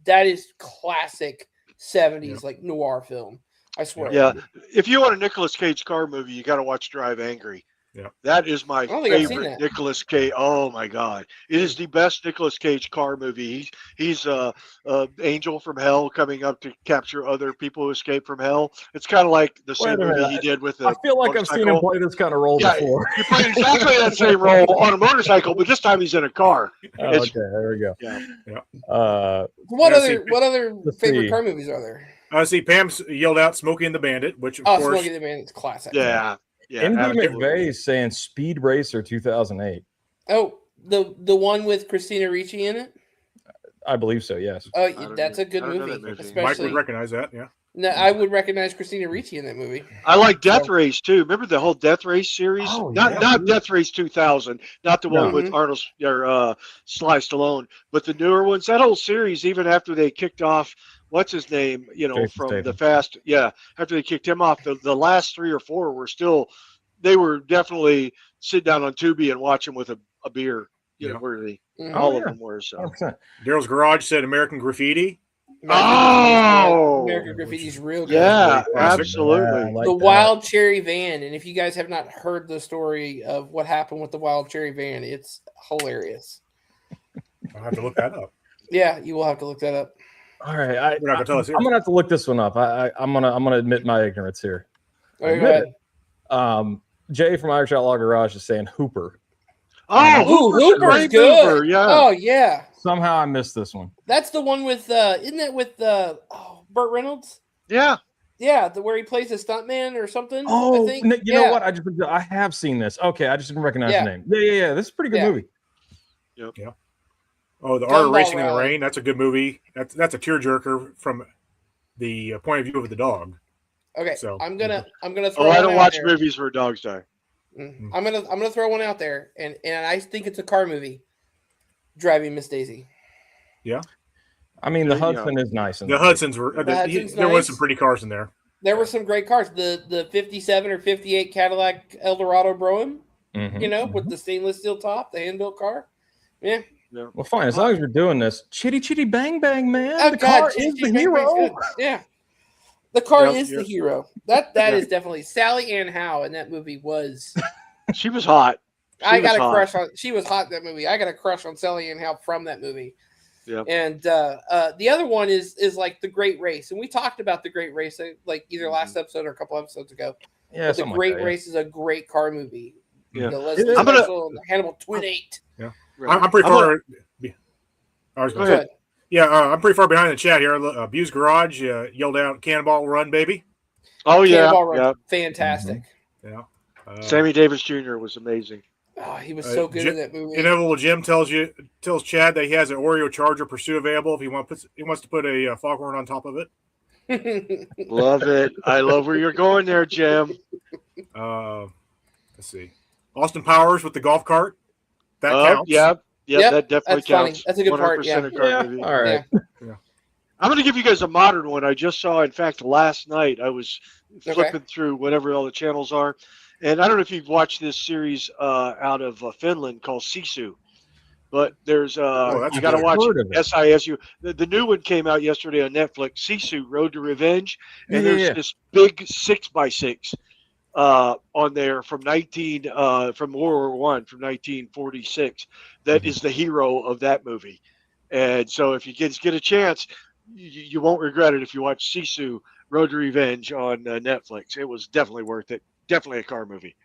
that is classic 70s like noir film. I swear. Yeah, if you want a Nicolas Cage car movie, you got to watch Drive Angry. Yeah. That is my don't think I've seen favorite that. Nicolas Cage. Oh my God, it is the best Nicolas Cage car movie. He's a angel from hell coming up to capture other people who escape from hell. It's kind of like the same Wait a movie minute. he did with the. I feel like I've seen him play this kind of role before. He played exactly that same role on a motorcycle, but this time he's in a car. Oh, okay, there we go. Yeah. What Yeah, other let's favorite see. car movies are there? See, Pam yelled out "Smokey and the Bandit," which of Oh, course, Smokey the Man, it's classic. Yeah. MD absolutely. McVeigh is saying Speed Racer 2008. Oh, the one with Christina Ricci in it. I believe so. Yes. Oh, don't that's know- a good I don't know movie. that movie. Mike Especially, would recognize that. Yeah. no, I would recognize Christina Ricci in that movie. I like Death Race too. Remember the whole Death Race series? Oh, not yeah. Death Race 2000, not the one No. with Arnold or Sly Stallone, but the newer ones. That whole series, even after they kicked off, what's his name? Jason From Statham. the Fast. Yeah, after they kicked him off, the last 3 or 4 were still. They were definitely sit down on Tubi and watch them with a beer. Yeah. Worthy. Mhm. All Oh, of yeah. them were. So. 100%. Daryl's Garage said American Graffiti. American Graffiti's real good. Yeah, Classic. absolutely. Yeah, I like The that. Wild Cherry Van, and if you guys have not heard the story of what happened with the Wild Cherry Van, it's hilarious. I'll have to look that up. Yeah, you will have to look that up. All right, You're not gonna tell us here. I'm gonna have to look this one up. I'm gonna admit my ignorance here. All right, go Admit ahead. Jay from Irish Outlaw Garage is saying Hooper. Oh, Ooh, Hooper's a Hooper's great good. mover, yeah. Oh yeah, Somehow I missed this one. that's the one with isn't that with Burt Reynolds? Yeah. Yeah, where he plays a stuntman or something. Oh, I think. you know what? I have seen this. Okay, I just didn't recognize Yeah. the name. Yeah. This is a pretty good Yeah. movie. Oh, The Art of Gumball Racing in the Rally. Rain. That's a good movie. That's a tearjerker from the point of view of the dog. Okay, So- I'm gonna throw. Oh, I one don't out watch there. movies where dogs die. I'm gonna throw one out there, and I think it's a car movie. Driving Miss Daisy. I mean, the There you Hudson is nice. In The there. Hudsons were. The Hudson's there was nice. some pretty cars in there. There were some great cars. The 57 or 58 Cadillac Eldorado Brougham, Mhm. with the stainless steel top, the hand-built car. Yeah. Well, fine. As long as we're doing this, chitty chitty bang bang, man. Oh, the God, car Chitty is Chitty the Bang Bang's hero. good. Yeah. The car Yep, is yep. the hero. That Yeah. is definitely Sally Ann Howe in that movie was. She was hot. I got was a hot. crush on. She was hot in that movie. I got a crush on Sally Ann Howe from that movie. Yep. And the other one is like The Great Race, and we talked about The Great Race like either last episode or a couple episodes ago. Yeah, But The something Great like that, Race is a great car movie. Yeah. Leslie I'm gonna- Marshall and the Hannibal Twin 8. I'm pretty far. I was Go gonna Go say, ahead. yeah, I'm pretty far behind the chat here. Abuse Garage yelled out "Cannonball Run, baby!" Oh yeah, Cannonball Run, yeah. fantastic. Yeah. Sammy Davis Jr. was amazing. Oh, he was so good in that movie. Inevitable Jim tells Chad that he has an Oreo Charger Pursuit available if he wants to put a Foghorn on top of it. Love it. I love where you're going there, Jim. Let's see, Austin Powers with the golf cart. That counts. Yeah, Yep, that definitely that's funny. counts. That's a good part, 100% a car Yeah. movie. All right. I'm going to give you guys a modern one. I just saw, in fact, last night. I was flipping through whatever all the channels are. And I don't know if you've watched this series out of Finland called Sisu. But there's, that's you got to good. watch Heard of it. SISU. The new one came out yesterday on Netflix, Sisu, Road to Revenge. And Yeah. there's this big 6x6 on there from from World War One, from 1946. That is the hero of that movie. And so if you get a chance, you won't regret it if you watch Sisu, Road to Revenge on Netflix. It was definitely worth it. Definitely a car movie.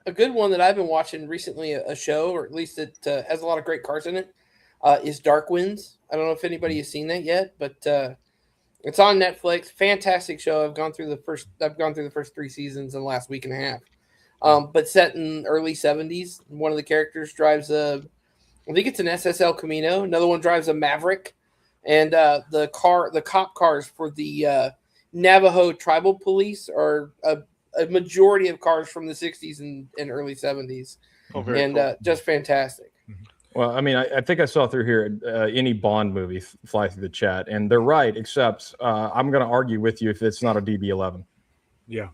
A good one that I've been watching recently, a show, or at least it has a lot of great cars in it, is Dark Winds. I don't know if anybody has seen that yet, but it's on Netflix. Fantastic show. I've gone through the first 3 seasons in the last week and a half. But set in early 70s. One of the characters drives I think it's an SSL Camino. Another one drives a Maverick, and the cop cars for the Navajo tribal police are a majority of cars from the 60s and early 70s. Oh, very And cool. just fantastic. Well, I mean, I think I saw through here any Bond movie fly through the chat, and they're right, except I'm going to argue with you if it's not a DB11. Yeah.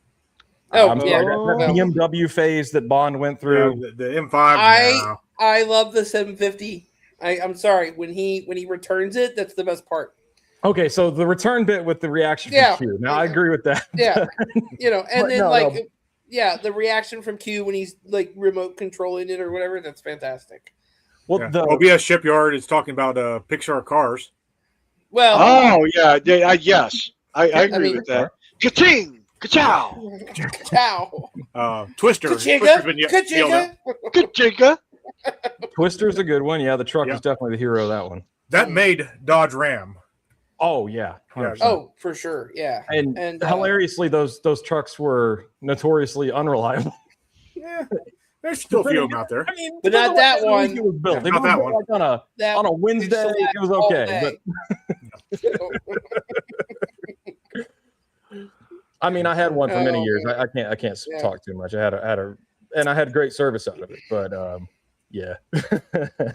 Oh, I'm yeah. sorry, that BMW phase that Bond went through. Yeah, the M5. I love the 750. I'm sorry, when he returns it, that's the best part. Okay, so the return bit with the reaction from Q. Now I agree with that. Yeah, and But then no. yeah, the reaction from Q when he's like remote controlling it or whatever. That's fantastic. Well, Yeah. the OBS Shipyard is talking about Pixar cars. Well, Oh yeah, yes, I agree mean- with that. Ka-ching, ka-chow, ciao, Twister. Twister's been yelled at. ka-chinga. Twister's a good one. Yeah, the truck Yeah. is definitely the hero of that one. That made Dodge Ram. Oh yeah, 100%. Oh, for sure, yeah. and and, hilariously, those trucks were notoriously unreliable. Yeah, there's still a few of them out there. I mean, But not that one. It was built. Yeah, They not were that built one. like That on a Wednesday. pixel It was all okay, day. I mean, I had one for many Oh, years. man. I can't Yeah. talk too much. I had and I had great service out of it. But yeah,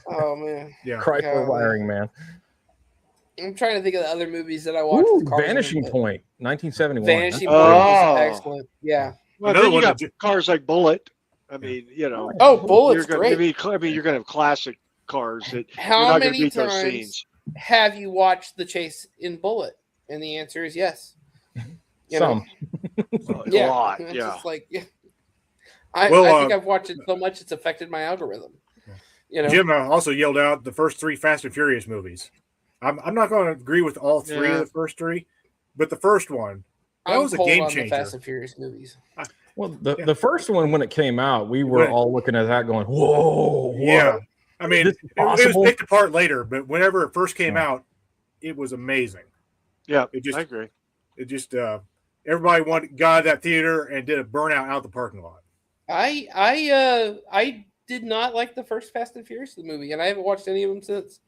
Oh man, Yeah. Chrysler God. wiring, man. I'm trying to think of the other movies that I watched. Ooh, with cars in them, Vanishing but Point, 1971. Vanishing Oh. Point was excellent. Yeah. Well, Another then you one got that cars like Bullet. I mean, you know, Oh, Bullet's you're gonna, great. I mean, you're gonna have classic cars that you're How not gonna many beat those times scenes. have you watched the chase in Bullet? And the answer is yes. You Some. Yeah. A lot, It's yeah. just like, yeah. I think I've watched it so much it's affected my algorithm. You know. Jim also yelled out the first 3 Fast and Furious movies. I'm not going to agree with all 3 Yeah. of the first 3, but the first one, that I'm was a cold game on the changer. Fast and Furious movies. Well, the first one when it came out, we were all looking at that going, "Whoa, what? Yeah. I mean, This is it was possible?" picked apart later, but whenever it first came out, it was amazing. Yeah, It just I agree. everybody got out of that theater and did a burnout out the parking lot. I did not like the first Fast and Furious movie, and I haven't watched any of them since.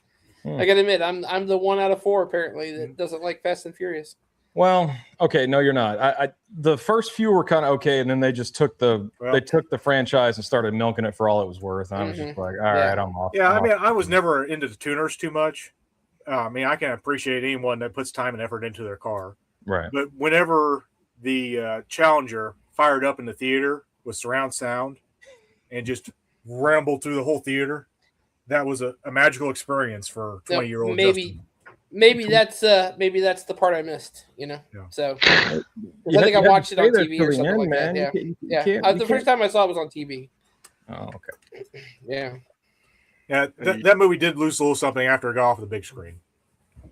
I gotta admit, I'm the 1 out of 4 apparently that doesn't like Fast and Furious. Well, okay, no, you're not. The first few were kind of okay, and then they just took the franchise and started milking it for all it was worth. And I was just like, all right, I'm off. Yeah, I'm I mean, off. I was never into the tuners too much. I mean, I can appreciate anyone that puts time and effort into their car. Right. But whenever the Challenger fired up in the theater with surround sound and just rambled through the whole theater, that was a magical experience for 20-year-old Justin. Maybe that's the part I missed, you know. Yeah. So You I think I have to watched it stay on there TV till or the something end, like man. that. You Yeah, can't- the first time I saw it was on TV. Oh, okay. Yeah. Yeah, that movie did lose a little something after it got off the big screen.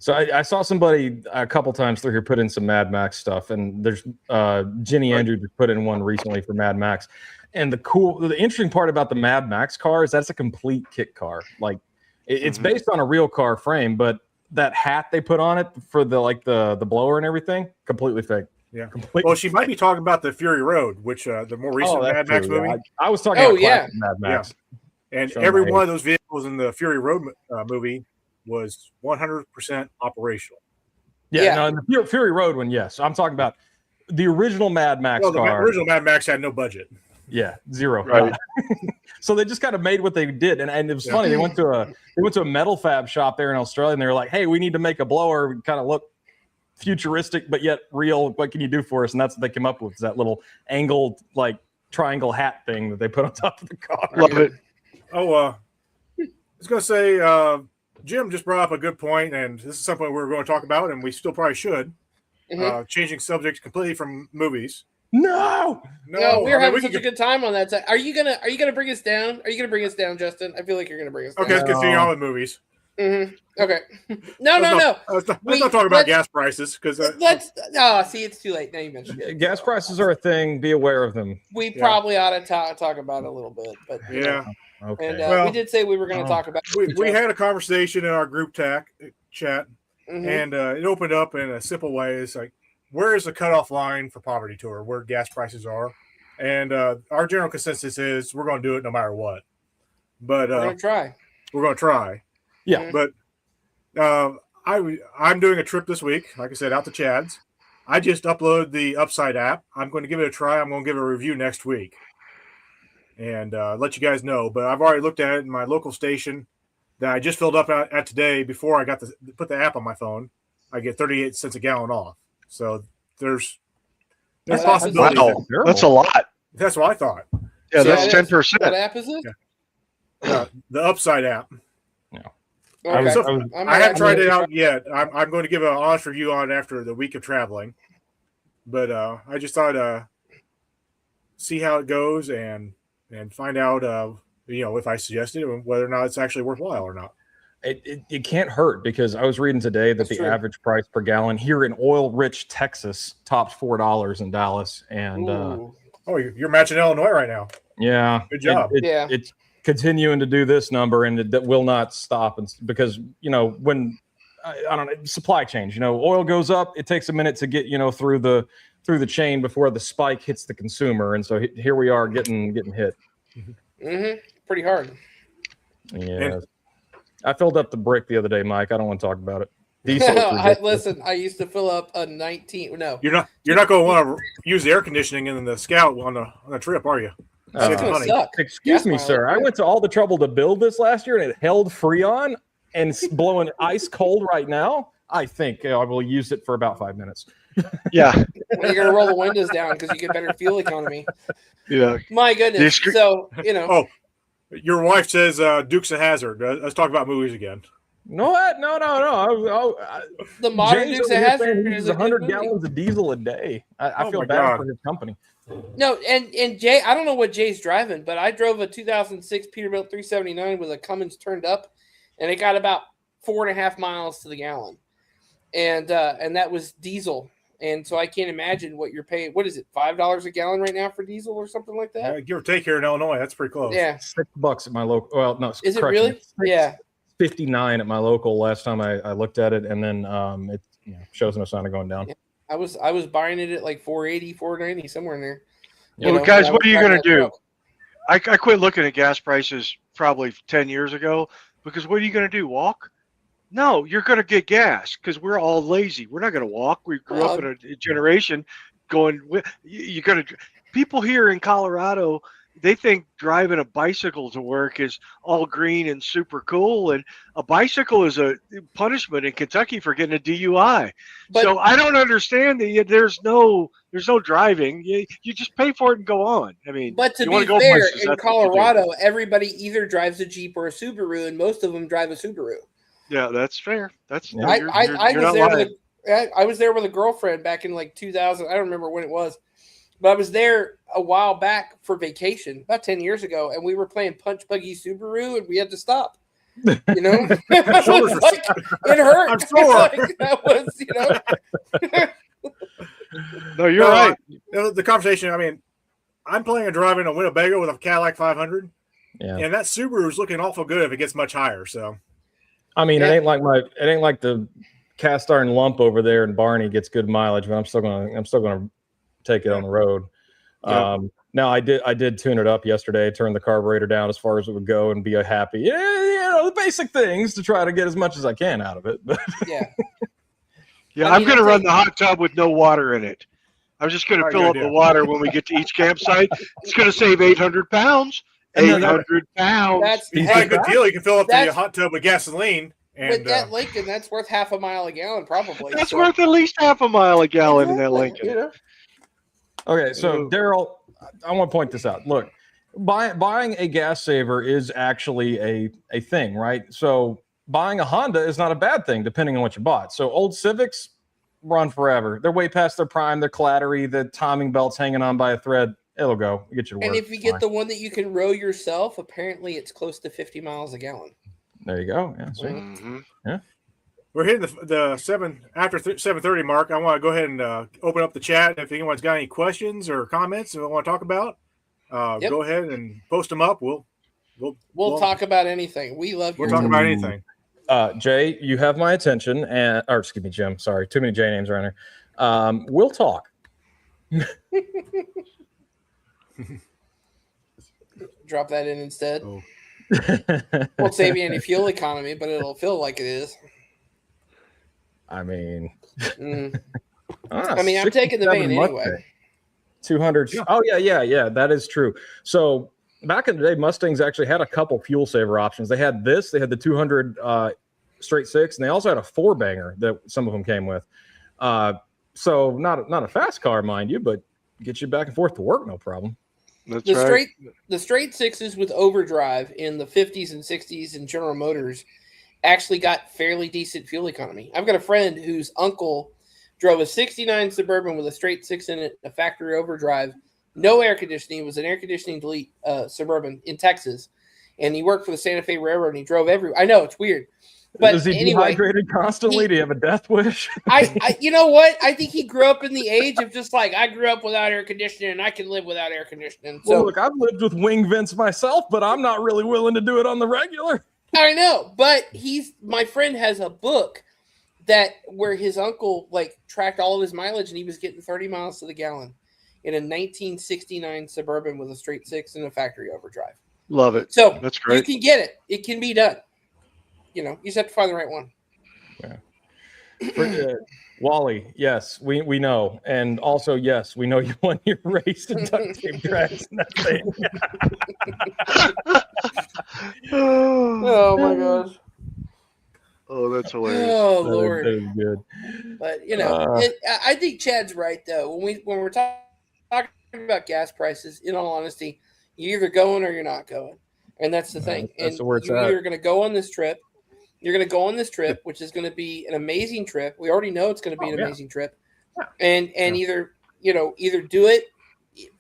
So I saw somebody a couple times through here put in some Mad Max stuff, and there's Ginny Andrew just put in one recently for Mad Max. And the interesting part about the Mad Max car is that's a complete kit car. Like it's based on a real car frame, but that hat they put on it for the blower and everything, completely fake. Yeah. Completely Well, she might be talking about the Fury Road, which the more recent that's Mad Max true, movie. yeah. I was talking about classic Mad Max. And Showing every my one of those vehicles in the Fury Road movie was 100% operational. Yeah. No, in the Fury Road one, yes. I'm talking about the original Mad Max Well, the car. original Mad Max had no budget. Yeah, zero. Right. So they just kind of made what they did, and it was funny. They went to a metal fab shop there in Australia, and they were like, "Hey, we need to make a blower, kind of look futuristic but yet real. What can you do for us?" And that's what they came up with, is that little angled like triangle hat thing that they put on top of the car. Love it. Oh, I was going to say, Jim just brought up a good point, and this is something we were going to talk about, and we still probably should. Changing subject completely from movies. No, we were having such a good time on that. Are you gonna bring us down? Are you gonna bring us down, Justin? I feel like you're gonna bring us down. Okay, let's continue on with movies. Okay. No. Let's not talk about gas prices because See, it's too late. Now you mentioned it. gas prices are a thing. Be aware of them. We probably ought to talk about it a little bit, but yeah. Okay. And we did say we were going to talk about. We had a conversation in our group chat, and it opened up in a simple way. It's like, where is the cutoff line for Poverty Tour, where gas prices are? And our general consensus is we're going to do it no matter what. But we're going to try. We're going to try. Yeah. But I'm doing a trip this week, like I said, out to Chad's. I just uploaded the Upside app. I'm going to give it a try. I'm going to give it a review next week and let you guys know. But I've already looked at it in my local station. that I just filled up at today before I got to put the app on my phone, I get 38 cents a gallon off. So there's possibility. Wow, that's a lot. That's what I thought. Yeah, So that's that is- 10%. What app is it? The Upside app. Okay. I haven't tried it out yet. I'm going to give an honest review on it after the week of traveling. But I just thought see how it goes and find out if I suggest it, whether or not it's actually worthwhile or not. It can't hurt, because I was reading today that the average price per gallon here in oil-rich Texas tops $4 in Dallas, and you're matching Illinois right now. Yeah, good job. It's continuing to do this number, and that will not stop. And because when I don't know, supply chain, oil goes up, it takes a minute to get through the chain before the spike hits the consumer, and so here we are getting hit. Pretty hard. Yeah. I filled up the brick the other day, Mike. I don't want to talk about it. Listen, I used to fill up a 19. No, you're not going to want to use the air conditioning in the Scout on the trip, are you? It's gonna suck. Excuse me, sir. I went to all the trouble to build this last year, and it held Freon, and it's blowing ice cold right now. I think I will use it for about 5 minutes. Yeah, you're gonna roll the windows down because you get better fuel economy. Yeah, my goodness. So Oh, your wife says Dukes of Hazzard. Let's talk about movies again. No. The modern Dukes of Hazzard is 100 gallons of diesel a day. I feel bad for his company. No, and Jay, I don't know what Jay's driving, but I drove a 2006 Peterbilt 379 with a Cummins turned up, and it got about 4.5 miles to the gallon, and that was diesel. And so I can't imagine what you're paying. What is it, $5 a gallon right now for diesel or something like that? Give or take here in Illinois, that's pretty close. Yeah, $6 at my local. Well, no, is it really? Yeah, 59 at my local last time I looked at it, and then it shows no sign of going down. Yeah. I was buying it at like 480, 490, somewhere in there. Well, guys, what are you going to do? I quit looking at gas prices probably 10 years ago, because what are you going to do? Walk? No, you're going to get gas, because we're all lazy. We're not going to walk. We grew up in a generation going. You're going to. People here in Colorado, they think driving a bicycle to work is all green and super cool, and a bicycle is a punishment in Kentucky for getting a DUI. So I don't understand that there's no driving. You just pay for it and go on. I mean, but to be fair, in Colorado, everybody either drives a Jeep or a Subaru, and most of them drive a Subaru. Yeah, that's fair. That's I was there with a girlfriend back in like 2000. I don't remember when it was. But I was there a while back for vacation, about 10 years ago, and we were playing Punch Buggy Subaru, and we had to stop. It hurt. I'm sore. That was, No, you're right. The conversation. I mean, I'm planning on driving a Winnebago with a Cadillac 500, and that Subaru is looking awful good if it gets much higher. So, I mean, it ain't like the cast iron lump over there in Barney gets good mileage, but I'm still gonna take it on the road. Now I did tune it up yesterday, turn the carburetor down as far as it would go, and be happy. The basic things to try to get as much as I can out of it. I'm going to run the hot tub with no water in it. I'm just going to fill up the water when we get to each campsite. It's going to save 800 pounds. 800 pounds. That's a good deal. You can fill up the hot tub with gasoline. With that Lincoln, that's worth half a mile a gallon, probably. That's worth at least half a mile a gallon in that Lincoln. Okay, so Daryl, I want to point this out. Look, buying a gas saver is actually a thing, right? So buying a Honda is not a bad thing, depending on what you bought. So old Civics run forever. They're way past their prime. They're clattery. The timing belt's hanging on by a thread. It'll go. Get you to work. And if you get the one that you can row yourself, apparently it's close to 50 miles a gallon. There you go. Yeah, sweet. Mm-hmm. Yeah. We're hitting the 7:30 mark. I want to go ahead and open up the chat. If anyone's got any questions or comments that we want to talk about, go ahead and post them up. We'll talk about anything. We love. We'll talk about anything. Jay, you have my attention, or excuse me, Jim. Sorry, too many J names around here. We'll talk. Drop that in instead. Oh. Won't save you any fuel economy, but it'll feel like it is. I mean, I'm taking the vein anyway. 200. Oh yeah, that is true. So back in the day, Mustangs actually had a couple fuel saver options. They had this, they had the 200 straight six, and they also had a 4-banger that some of them came with. So not a fast car, mind you, but get you back and forth to work, no problem. That's The right. straight sixes with overdrive in the 50s and 60s in General Motors actually got fairly decent fuel economy. I've got a friend whose uncle drove a 69 Suburban with a straight six in it, a factory overdrive, no air conditioning. It was an air conditioning delete Suburban in Texas, and he worked for the Santa Fe Railroad, and he drove everywhere. I know, it's weird. But is he anyway, dehydrated constantly? Do you have a death wish? I you know what? I think he grew up in the age of just like, I grew up without air conditioning and I can live without air conditioning. So Well, look, I've lived with wing vents myself, but I'm not really willing to do it on the regular. I know, but my friend has a book that where his uncle like tracked all of his mileage and he was getting 30 miles to the gallon in a 1969 Suburban with a straight six and a factory overdrive. Love it. So That's great. You can get it. It can be done. You know, you just have to find the right one. Yeah. Wally, yes, we know. And also, yes, we know you won your race to duct tape drags and that thing. Oh my gosh. Oh, that's hilarious. Oh Lord. That is good. But you know, I think Chad's right though. When we're talking about gas prices, in all honesty, you're either going or you're not going, and that's the thing. That's and where it's you're at. either going to go on this trip. You're going to go on this trip, which is going to be an amazing trip. We already know it's going to be an amazing trip, and either do it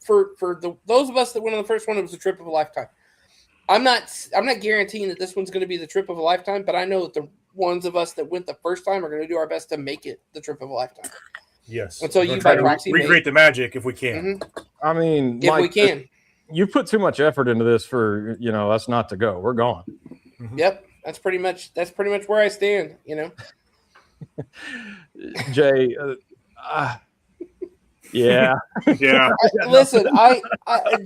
for those of us that went on the first one. It was a trip of a lifetime. I'm not guaranteeing that this one's going to be the trip of a lifetime, but I know that the ones of us that went the first time are going to do our best to make it the trip of a lifetime. Yes. And so We're you gonna try by to proxy recreate the magic if we can. I mean, if Mike, we can. You put too much effort into this for us not to go. We're gone. Yep. That's pretty much where I stand, you know. Jay, yeah. Yeah. Listen,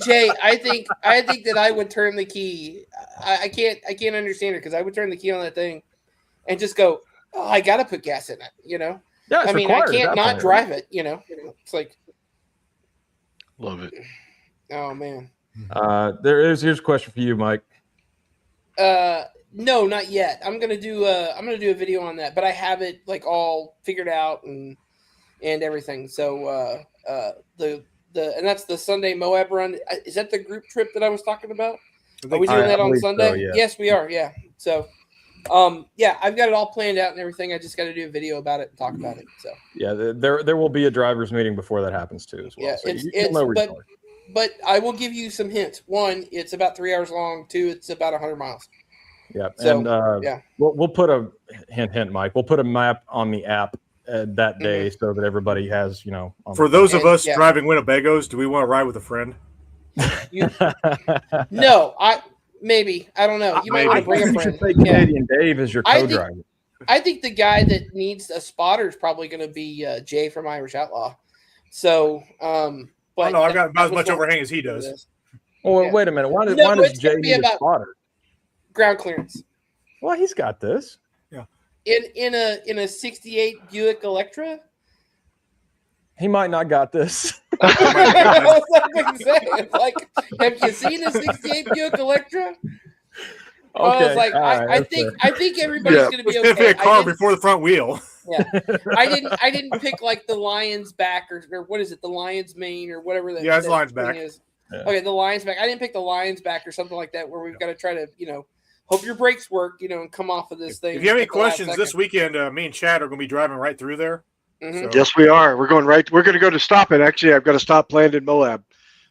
Jay, I think that I would turn the key. I can't understand it because I would turn the key on that thing and just go, oh, I gotta put gas in it, you know. Yeah, it's I mean, I required at can't that not point. drive it, you know. It's like, Love it. oh man. Here's a question for you, Mike. No, not yet. I'm gonna do a video on that, but I have it like all figured out and everything. So and that's the Sunday Moab run. Is that the group trip that I was talking about? Are we doing that on believe Sunday? so, yeah. Yes, we are. Yeah. So, yeah, I've got it all planned out and everything. I just got to do a video about it and talk about it. So Yeah, there will be a drivers meeting before that happens too, as well. yeah, So you'll know where you're going. but I will give you some hints. One, it's about 3 hours long. Two, it's about 100 miles. Yeah, So, and yeah. we'll put a hint, Mike. We'll put a map on the app that day so that everybody has, For those of us yeah. driving Winnebagos, do we want to ride with a friend? No, I don't know. You might want to bring a You friend. should take Yeah. Canadian Dave as your I think- co-driver. I think the guy that needs a spotter is probably going to be Jay from Irish Outlaw. So, but no, I've got about as that was much what- overhang as he does. Well, Yeah. wait a minute. Why does it's Jay gonna be need a about- spotter? Ground clearance Well, he's got this. in a '68 Buick Electra. He might not got this. That's what I'm saying. It's like, have you seen a '68 Buick Electra? I was like, I think everybody's going to be It's gonna be okay. a car before the front wheel. I didn't pick like the Lion's Back or what is it, the Lion's Mane or whatever that. Yeah, it's that Lion's thing Back. is. Yeah. Okay, the Lion's Back. I didn't pick the Lion's Back or something like that where we've got to try to hope your brakes work and come off of this thing. If you have any at the last questions this second. weekend, me and Chad are going to be driving right through there. Mhm. So- Yes, we are. We're going right. We're going to go to stop it. Actually, I've got to stop planned in Moab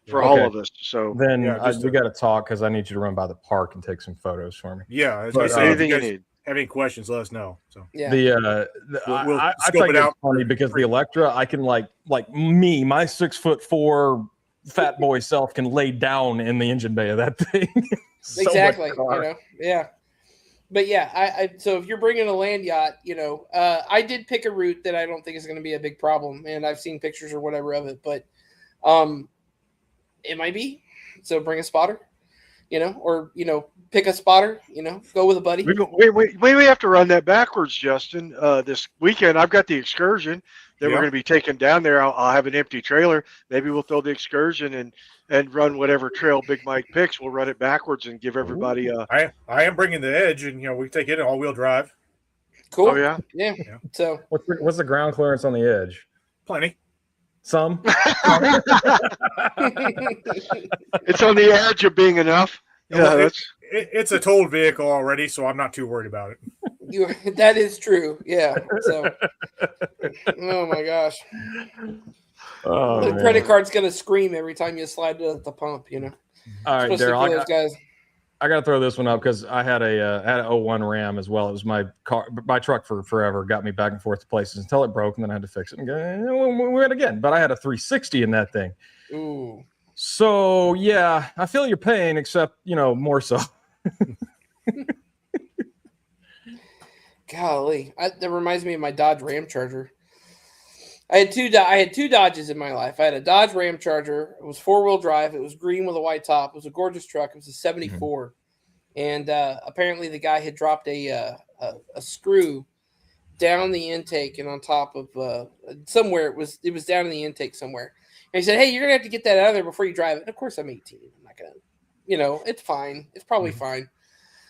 for all Okay. of us. So Then Yeah, just we got to talk because I need you to run by the park and take some photos for me. Yeah, as But, we say, if anything you you guys need. have any questions, let us know. So Yeah. We'll I scope think it out it's funny because the Electra, I can like me, my 6'4" fat boy self can lay down in the engine bay of that thing. So much Exactly. car. Yeah. But yeah, I so if you're bringing a land yacht, I did pick a route that I don't think is going to be a big problem, and I've seen pictures or whatever of it, but it might be. So bring a spotter, or pick a spotter, go with a buddy. we have to run that backwards, Justin. This weekend, I've got the excursion that we're Yeah. going to be taking down there. I'll have an empty trailer. Maybe we'll throw the excursion and run whatever trail Big Mike picks. We'll run it backwards and give everybody a. I am bringing the Edge, and we take it in all-wheel drive. Cool. Oh yeah. Yeah. So What's the ground clearance on the Edge? Plenty. Some. It's on the edge of being enough. Yeah, It's a totaled vehicle already, so I'm not too worried about it. That is true. Yeah. So. Oh my gosh. Oh, The credit card's gonna scream every time you slide it at the pump. All right, Especially for Daryl. those guys. I got to throw this one up because I had an 01 Ram as well. It was my truck for forever. Got me back and forth to places until it broke, and then I had to fix it and we went again. But I had a 360 in that thing. Ooh. So yeah, I feel your pain, except more so. Golly, that reminds me of my Dodge Ram Charger. I had two Dodges in my life. I had a Dodge Ram Charger. It was 4-wheel drive. It was green with a white top. It was a gorgeous truck. It was a 74, and apparently the guy had dropped a screw down the intake and on top of somewhere. It was down in the intake somewhere. And he said, "Hey, you're gonna have to get that out of there before you drive it." And of course, I'm 18. I'm not gonna, it's fine. It's probably fine.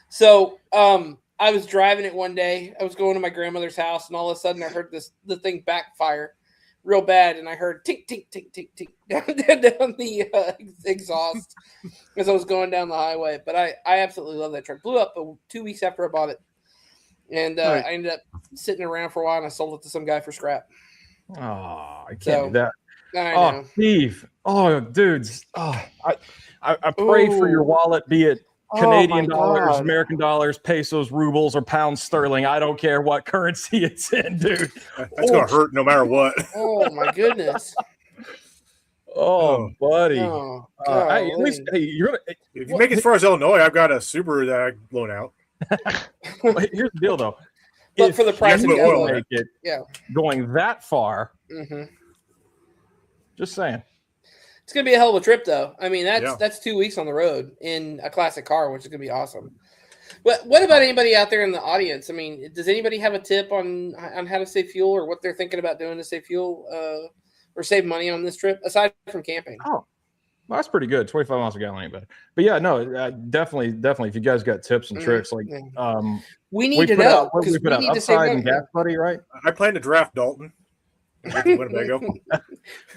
So I was driving it one day. I was going to my grandmother's house, and all of a sudden I heard the thing backfire real bad, and I heard tink, tink, tink, tink, tink down the exhaust as I was going down the highway. But I absolutely love that truck. Blew up 2 weeks after I bought it, and I ended up sitting around for a while, and I sold it to some guy for scrap. Oh, I can't do that. I know. Steve. Oh, dudes. Oh, I pray for your wallet, be it Canadian dollars, American dollars, pesos, rubles, or pounds sterling. I don't care what currency it's in, dude. That's going to hurt no matter what. Oh, my goodness. Oh, buddy. Oh, hey, at least, you're gonna. If you make it as far as Illinois, I've got a Subaru that I loan out. Here's the deal, though. But for the price of oil, make it yeah, going that far. mm-hmm. Just saying. It's gonna be a hell of a trip, though. I mean, that's 2 weeks on the road in a classic car, which is gonna be awesome. What about anybody out there in the audience? I mean, does anybody have a tip on how to save fuel or what they're thinking about doing to save fuel or save money on this trip aside from camping? Oh, well, that's pretty good. 25 miles a gallon ain't bad. But yeah, no, definitely. If you guys got tips and tricks, like we need to know because we need to save money. Gas Buddy, right? I plan to draft Dalton. Winnebago.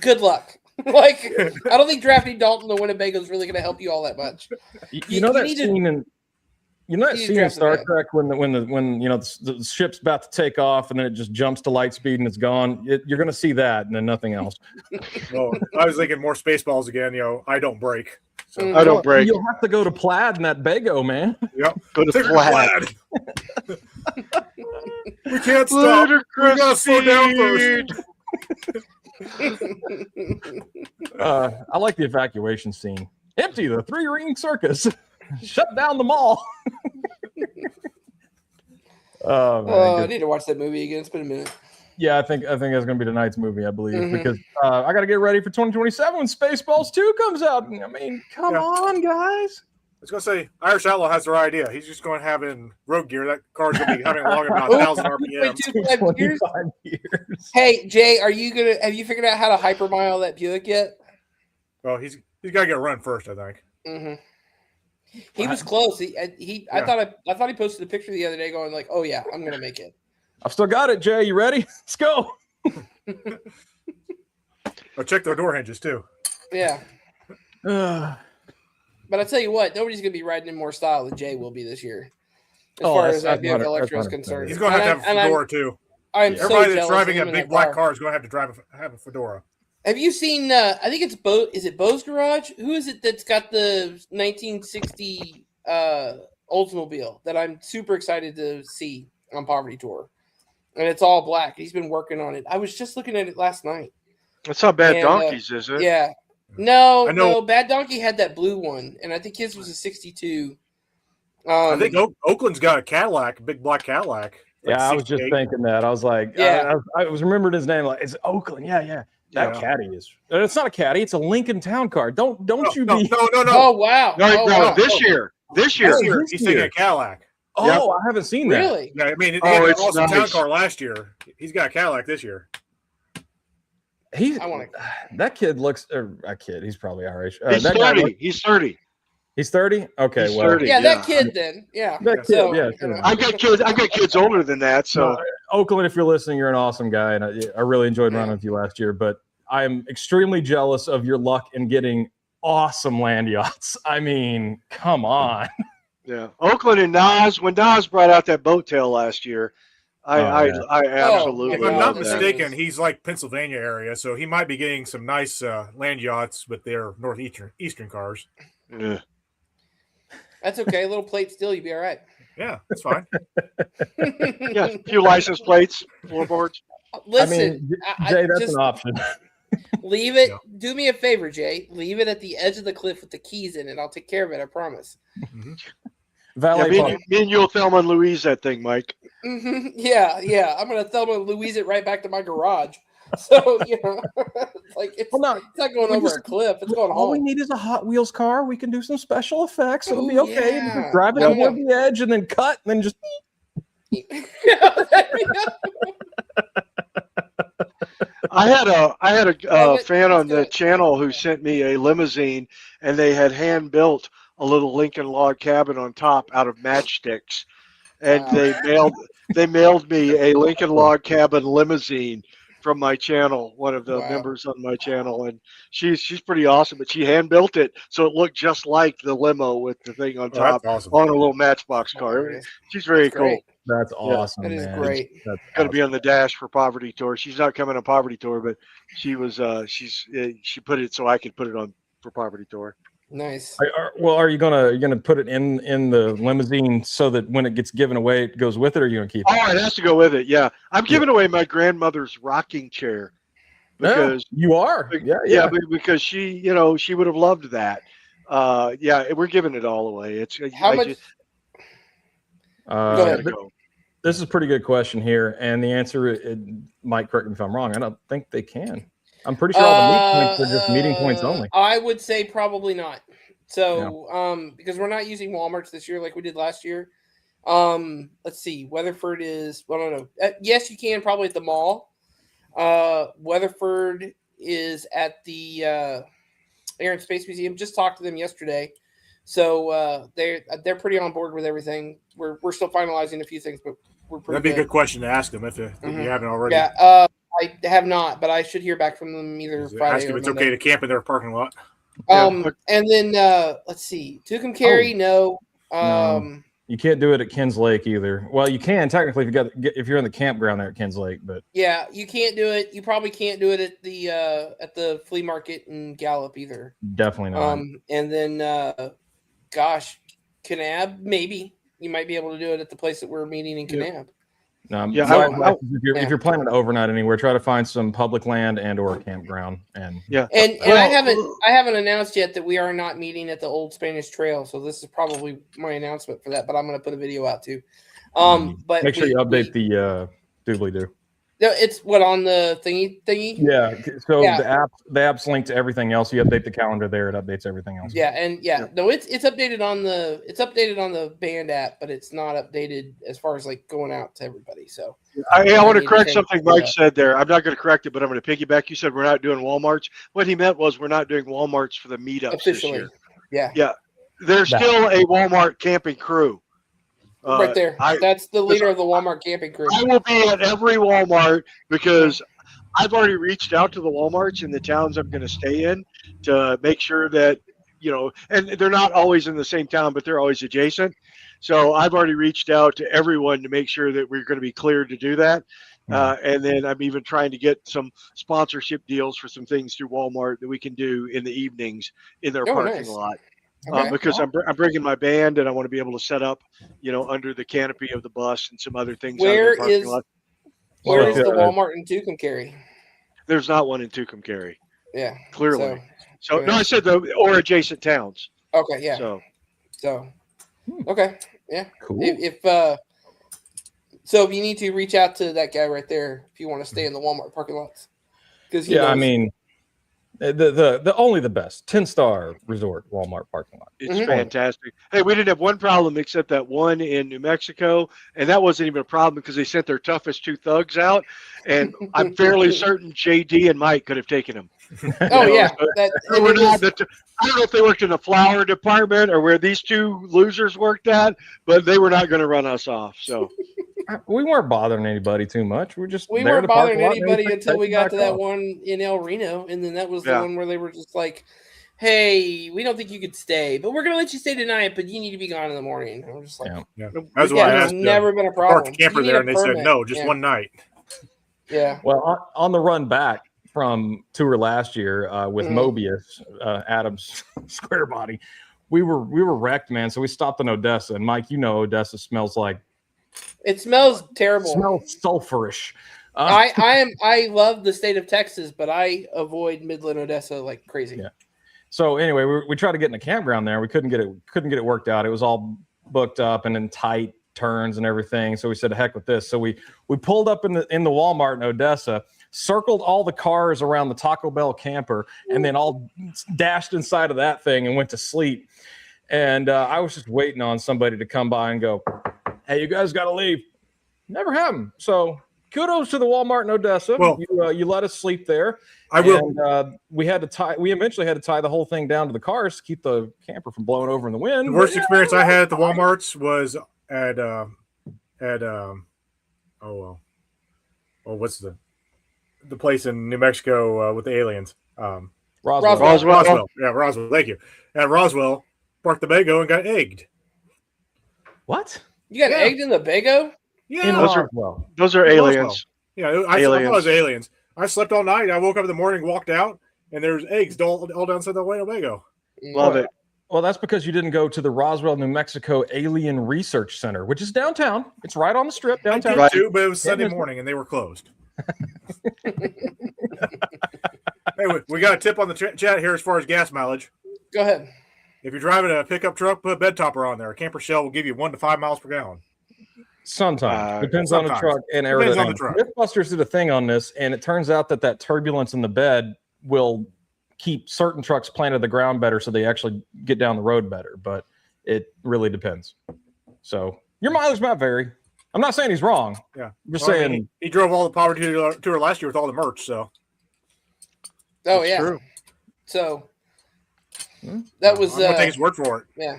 Good luck. Like, I don't think drafting Dalton to Winnebago is really going to help you all that much. You know that scene in Star Trek when the ship's about to take off and then it just jumps to light speed and it's gone. You're going to see that and then nothing else. Well, I was thinking more Spaceballs again. I don't break. So. I don't break. You'll have to go to Plaid in that Bago, man. Yep. Go to Plaid. We can't stop. We gotta slow down first. I like the evacuation scene. Empty the 3-ring circus. Shut down the mall. I need to watch that movie again. It's been a minute. Yeah, I think that's going to be tonight's movie, I believe, because I got to get ready for 2027 when Spaceballs 2 comes out. I mean, come on, guys. I was going to say, Irish Outlaw has the right idea. He's just going to have in road gear. That car's going to be having along about 1,000 RPM. 25 years. Hey, Jay, have you figured out how to hypermile that Buick yet? Well, he's got to get a run first, I think. Mm-hmm. He was close. I thought he posted a picture the other day going like, "Oh yeah, I'm going to make it." I've still got it, Jay. You ready? Let's go. I'll check their door hinges, too. Yeah. But I tell you what, nobody's going to be riding in more style than Jay will be this year. As far as that Buick Electra is concerned. He's going to have a fedora, too. Everybody that's driving a big black car is going to have to have a fedora. Have you seen, I think it's is it Bo's Garage? Who is it that's got the 1960 Oldsmobile that I'm super excited to see on Poverty Tour? And it's all black. He's been working on it. I was just looking at it last night. That's not Bad Donkeys, is it? Yeah. No, Bad Donkey had that blue one, and I think his was a 62. I think Oakland's got a Cadillac, a big black Cadillac. Like I was just thinking that. I was like, I was remembered his name. Like, it's Oakland. Yeah. That caddy is. It's not a caddy. It's a Lincoln Town car. Don't you be. No. Oh wow. No. This year. He's taking a Cadillac. Oh, I haven't seen that. Really? Yeah, I mean, he had an awesome town car last year. He's got a Cadillac this year. I want to. That kid looks a kid. He's probably our age. He's That 30. He's 30. He's 30. Okay, He's well, 30. Yeah, Yeah. that kid. Then, yeah. that kid. So, Yeah, you sure. know. I've got kids older than that. So No, Oakland, if you're listening, you're an awesome guy, and I really enjoyed running with you last year. But I am extremely jealous of your luck in getting awesome land yachts. I mean, come on. yeah, Oakland and Nas. When Nas brought out that boat tail last year, I absolutely. If I'm not loved that. mistaken, he's like Pennsylvania area, so he might be getting some nice land yachts with their northeastern cars. Yeah. That's okay. A little plate still, you'd be all right. Yeah, that's fine. Yeah, a few license plates, floorboards. Listen, Jay, that's just an option. leave it. Yeah. Do me a favor, Jay. Leave it at the edge of the cliff with the keys in it. I'll take care of it. I promise. Valet Yeah, park. me and you'll Thelma and Louise that thing, Mike. Yeah. I'm gonna Thelma and Louise it right back to my garage. So it's Well, no, it's not going we over just- a cliff. It's going all we home. need is a Hot Wheels car. We can do some special effects. It'll be Ooh, okay. yeah. Just drive it Yeah. toward the edge and then cut and then just. I had a Love it. fan Let's on do the it. channel who sent me a limousine, and they had hand built a little Lincoln log cabin on top out of matchsticks, and Wow. they mailed me a Lincoln log cabin limousine from my channel, one of the Wow. members on my channel, and she's pretty awesome. But she hand built it so it looked just like the limo with the thing on Oh, top that's awesome. on a little Matchbox car. Hilarious. She's very That's great. cool. That's awesome. That is man. great. That's Going to be awesome. on the dash for Poverty Tour. She's not coming on Poverty Tour, but she put it so I could put it on for Poverty Tour. Nice. Are you gonna put it in the limousine so that when it gets given away, it goes with it, or are you gonna keep it? Oh, it has to go with it. Yeah, I'm giving away my grandmother's rocking chair because you are. Yeah. because she would have loved that. We're giving it all away. It's How much? Go ahead. This is a pretty good question here, and the answer, Mike, correct me if I'm wrong. I don't think they can. I'm pretty sure all the meet points are just meeting points only. I would say probably not. So, because we're not using Walmart's this year like we did last year. Let's see. Weatherford is. Well, no. Yes, you can probably at the mall. Weatherford is at the Air and Space Museum. Just talked to them yesterday, so they're pretty on board with everything. We're still finalizing a few things, but we're pretty. That'd be a good question to ask them if you haven't already. Yeah. I have not, but I should hear back from them either Friday Ask if or it's Monday. okay to camp in their parking lot. And then let's see, Tucumcari, Carry, no. No. You can't do it at Kins Lake either. Well, you can technically if you're in the campground there at Kins Lake, but yeah, you can't do it. You probably can't do it at the flea market in Gallup either. definitely not. And then Kanab, maybe you might be able to do it at the place that we're meeting in Kanab. If you're planning to overnight anywhere, try to find some public land and or a campground. And I haven't announced yet that we are not meeting at the Old Spanish Trail, so this is probably my announcement for that. But I'm going to put a video out too. But make sure you update the doobly doo. No, it's what on the thingy. Yeah. So the app's linked to everything else. You update the calendar there; it updates everything else. Yeah, and no, it's updated on the band app, but it's not updated as far as like going out to everybody. So I want to correct something Mike said there. I'm not going to correct it, but I'm going to piggyback. You said we're not doing Walmarts. What he meant was we're not doing Walmarts for the meetups officially. this year. Yeah. There's still a Walmart camping crew. Right there. That's the leader of the Walmart camping crew. I will be at every Walmart because I've already reached out to the Walmarts in the towns I'm going to stay in to make sure that, and they're not always in the same town, but they're always adjacent. So I've already reached out to everyone to make sure that we're going to be cleared to do that. And then I'm even trying to get some sponsorship deals for some things through Walmart that we can do in the evenings in their parking lot. Okay. Because I'm bringing my band and I want to be able to set up, under the canopy of the bus and some other things. Where is the Walmart in Tucumcari? There's not one in Tucumcari. Yeah, clearly. So no, I said or adjacent towns. Okay, yeah. So okay, yeah. Cool. If you need to reach out to that guy right there if you want to stay in the Walmart parking lots. Because The only the best 10-star resort Walmart parking lot. It's fantastic. Hey, we didn't have one problem except that one in New Mexico, and that wasn't even a problem because they sent their toughest 2 thugs out, and I'm fairly certain JD and Mike could have taken them. Oh yeah, I don't know if they worked in the flower department or where these 2 losers worked at, but they were not going to run us off. So we weren't bothering anybody too much. We weren't bothering anybody until we got to that one in El Reno, and then that was the one where they were just like, "Hey, we don't think you could stay, but we're going to let you stay tonight, but you need to be gone in the morning." I was just like, That's why I asked. Never been a problem. Parked the camper there, and they said no, just one night. Yeah. Well, on the run back from tour last year with Mobius, Adam's square body, we were wrecked, man. So we stopped in Odessa, and Mike, you know, Odessa smells like. It smells terrible. It smells sulfurish. I love the state of Texas, but I avoid Midland, Odessa like crazy. Yeah. So anyway, we tried to get in a campground there. We couldn't get it worked out. It was all booked up and in tight turns and everything. So we said, heck with this. So we pulled up in the Walmart in Odessa, circled all the cars around the Taco Bell camper, and then all dashed inside of that thing and went to sleep. And I was just waiting on somebody to come by and go, "Hey, you guys got to leave." Never happened. So kudos to the Walmart in Odessa. Well, you let us sleep there. I will. And we eventually had to tie the whole thing down to the cars to keep the camper from blowing over in the wind. The worst experience I had at the Walmarts was at what's the place in New Mexico with the aliens? Roswell. Yeah, Roswell. Thank you. At Roswell, parked the Bago and got egged. What? You got egged in the Bago? Yeah, those are aliens. Yeah, I thought it was aliens. I slept all night. I woke up in the morning, walked out, and there's eggs all downside the Winnebago. Love it. Well, that's because you didn't go to the Roswell, New Mexico Alien Research Center, which is downtown. It's right on the strip downtown. I did too, but it was Sunday morning, and they were closed. Hey, we got a tip on the chat here as far as gas mileage. Go ahead. If you're driving a pickup truck, put a bed topper on there. A camper shell will give you 1 to 5 miles per gallon. Sometimes. Depends on the truck and aerodynamics. Mythbusters did a thing on this, and it turns out that turbulence in the bed will keep certain trucks planted to the ground better so they actually get down the road better, but it really depends. So your mileage might vary. I'm not saying he's wrong. Yeah. I'm just saying he drove all the Power Tour last year with all the merch, so. Oh, yeah. True. So that was. I'm going to take his word for it. Yeah.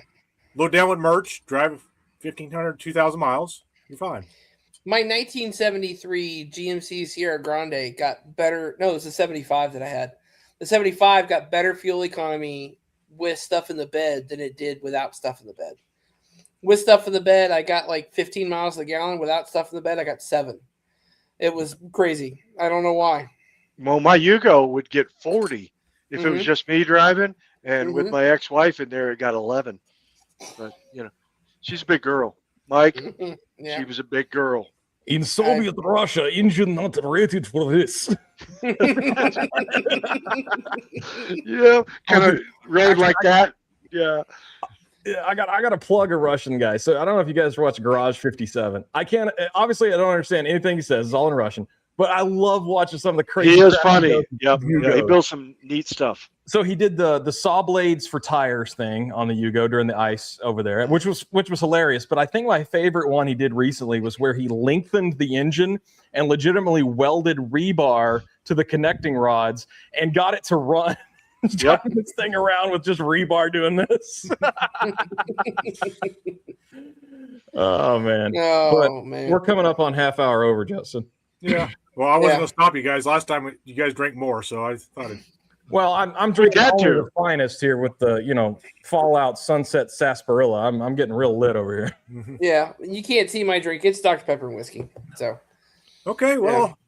Load down with merch, drive 1,500, 2,000 miles. You're fine. My 1973 GMC Sierra Grande got better. No, it was the 75 that I had. The 75 got better fuel economy with stuff in the bed than it did without stuff in the bed. With stuff in the bed, I got like 15 miles a gallon. Without stuff in the bed, I got 7. It was crazy. I don't know why. Well, my Yugo would get 40 if it was just me driving, and with my ex-wife in there, it got 11. But, she's a big girl. Mike, she was a big girl. In Soviet Russia, engine not rated for this. Yeah, kind of rode like that. Yeah. Yeah, I got to plug a Russian guy. So I don't know if you guys watch Garage 57. I don't understand anything he says. It's all in Russian. But I love watching some of the crazy. He is funny. Yep. Yeah, he built some neat stuff. So he did the saw blades for tires thing on the Yugo during the ice over there, which was hilarious. But I think my favorite one he did recently was where he lengthened the engine and legitimately welded rebar to the connecting rods and got it to run. Driving this thing around with just rebar doing this. Oh man. Man. We're coming up on half hour over, Justin. Yeah. Well, I wasn't gonna stop you guys. Last time you guys drank more, so I thought it. Well, I'm drinking all the finest here with the Fallout Sunset Sarsaparilla. I'm getting real lit over here. Yeah, you can't see my drink. It's Dr. Pepper and whiskey. So. Okay, well,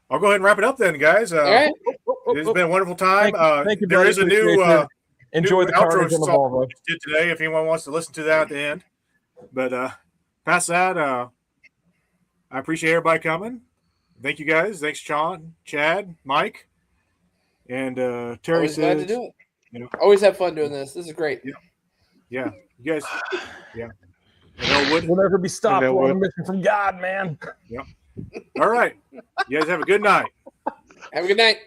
I'll go ahead and wrap it up then, guys. All right. It's been a wonderful time. Thank you, there is a new enjoy the outro song song did today. If anyone wants to listen to that at the end, but past that, I appreciate everybody coming. Thank you guys. Thanks, Sean, Chad, Mike, and Terry. Always glad to do it. Always have fun doing this. This is great. Yeah. You guys. Yeah. We'll never be stopped. We're on a mission from God, man. Yep. All right. You guys have a good night. Have a good night.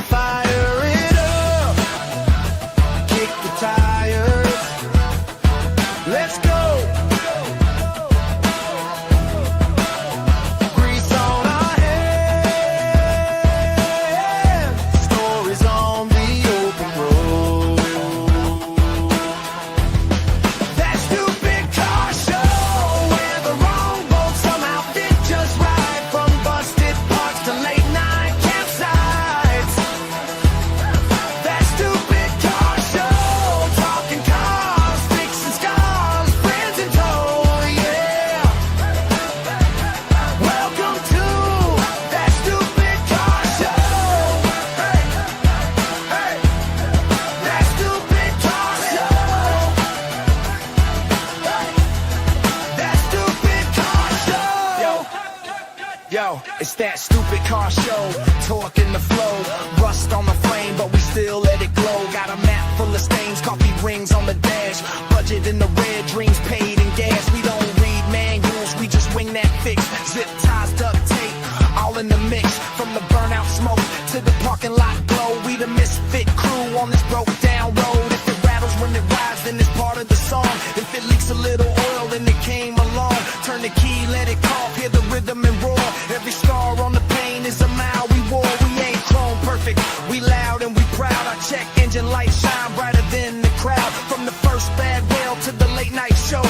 Fire it up, kick the tires, let's go. Grease on our hands, stories on the open road. That stupid car show where the wrong boat somehow fit just right, from busted parts to late night campsites. That stupid car show, talking cars, fixing scars, friends in tow, yeah. Welcome to that stupid car show. Hey, hey, that stupid car show. That stupid car show. Yo, it's that stupid car show. Torque in the flow, rust on the flame, but we still let it glow. Got a map full of stains, coffee rings on the dash. Budget in the red, dreams paid in gas. We don't read manuals, we just wing that fix. Zip ties, duct tape, all in the mix. From the burnout smoke to the parking lot glow, we the misfit crew on this broke down road. If it rattles when it rides, then it's part of the song. If it leaks a little oil, then it came along. Turn the key, let it cough, hear the rhythm and roar. Every scar on the pain is a mile we wore. We ain't clone perfect, we loud and we proud. Our check engine lights shine brighter than the crowd. From the first bad whale to the late night show,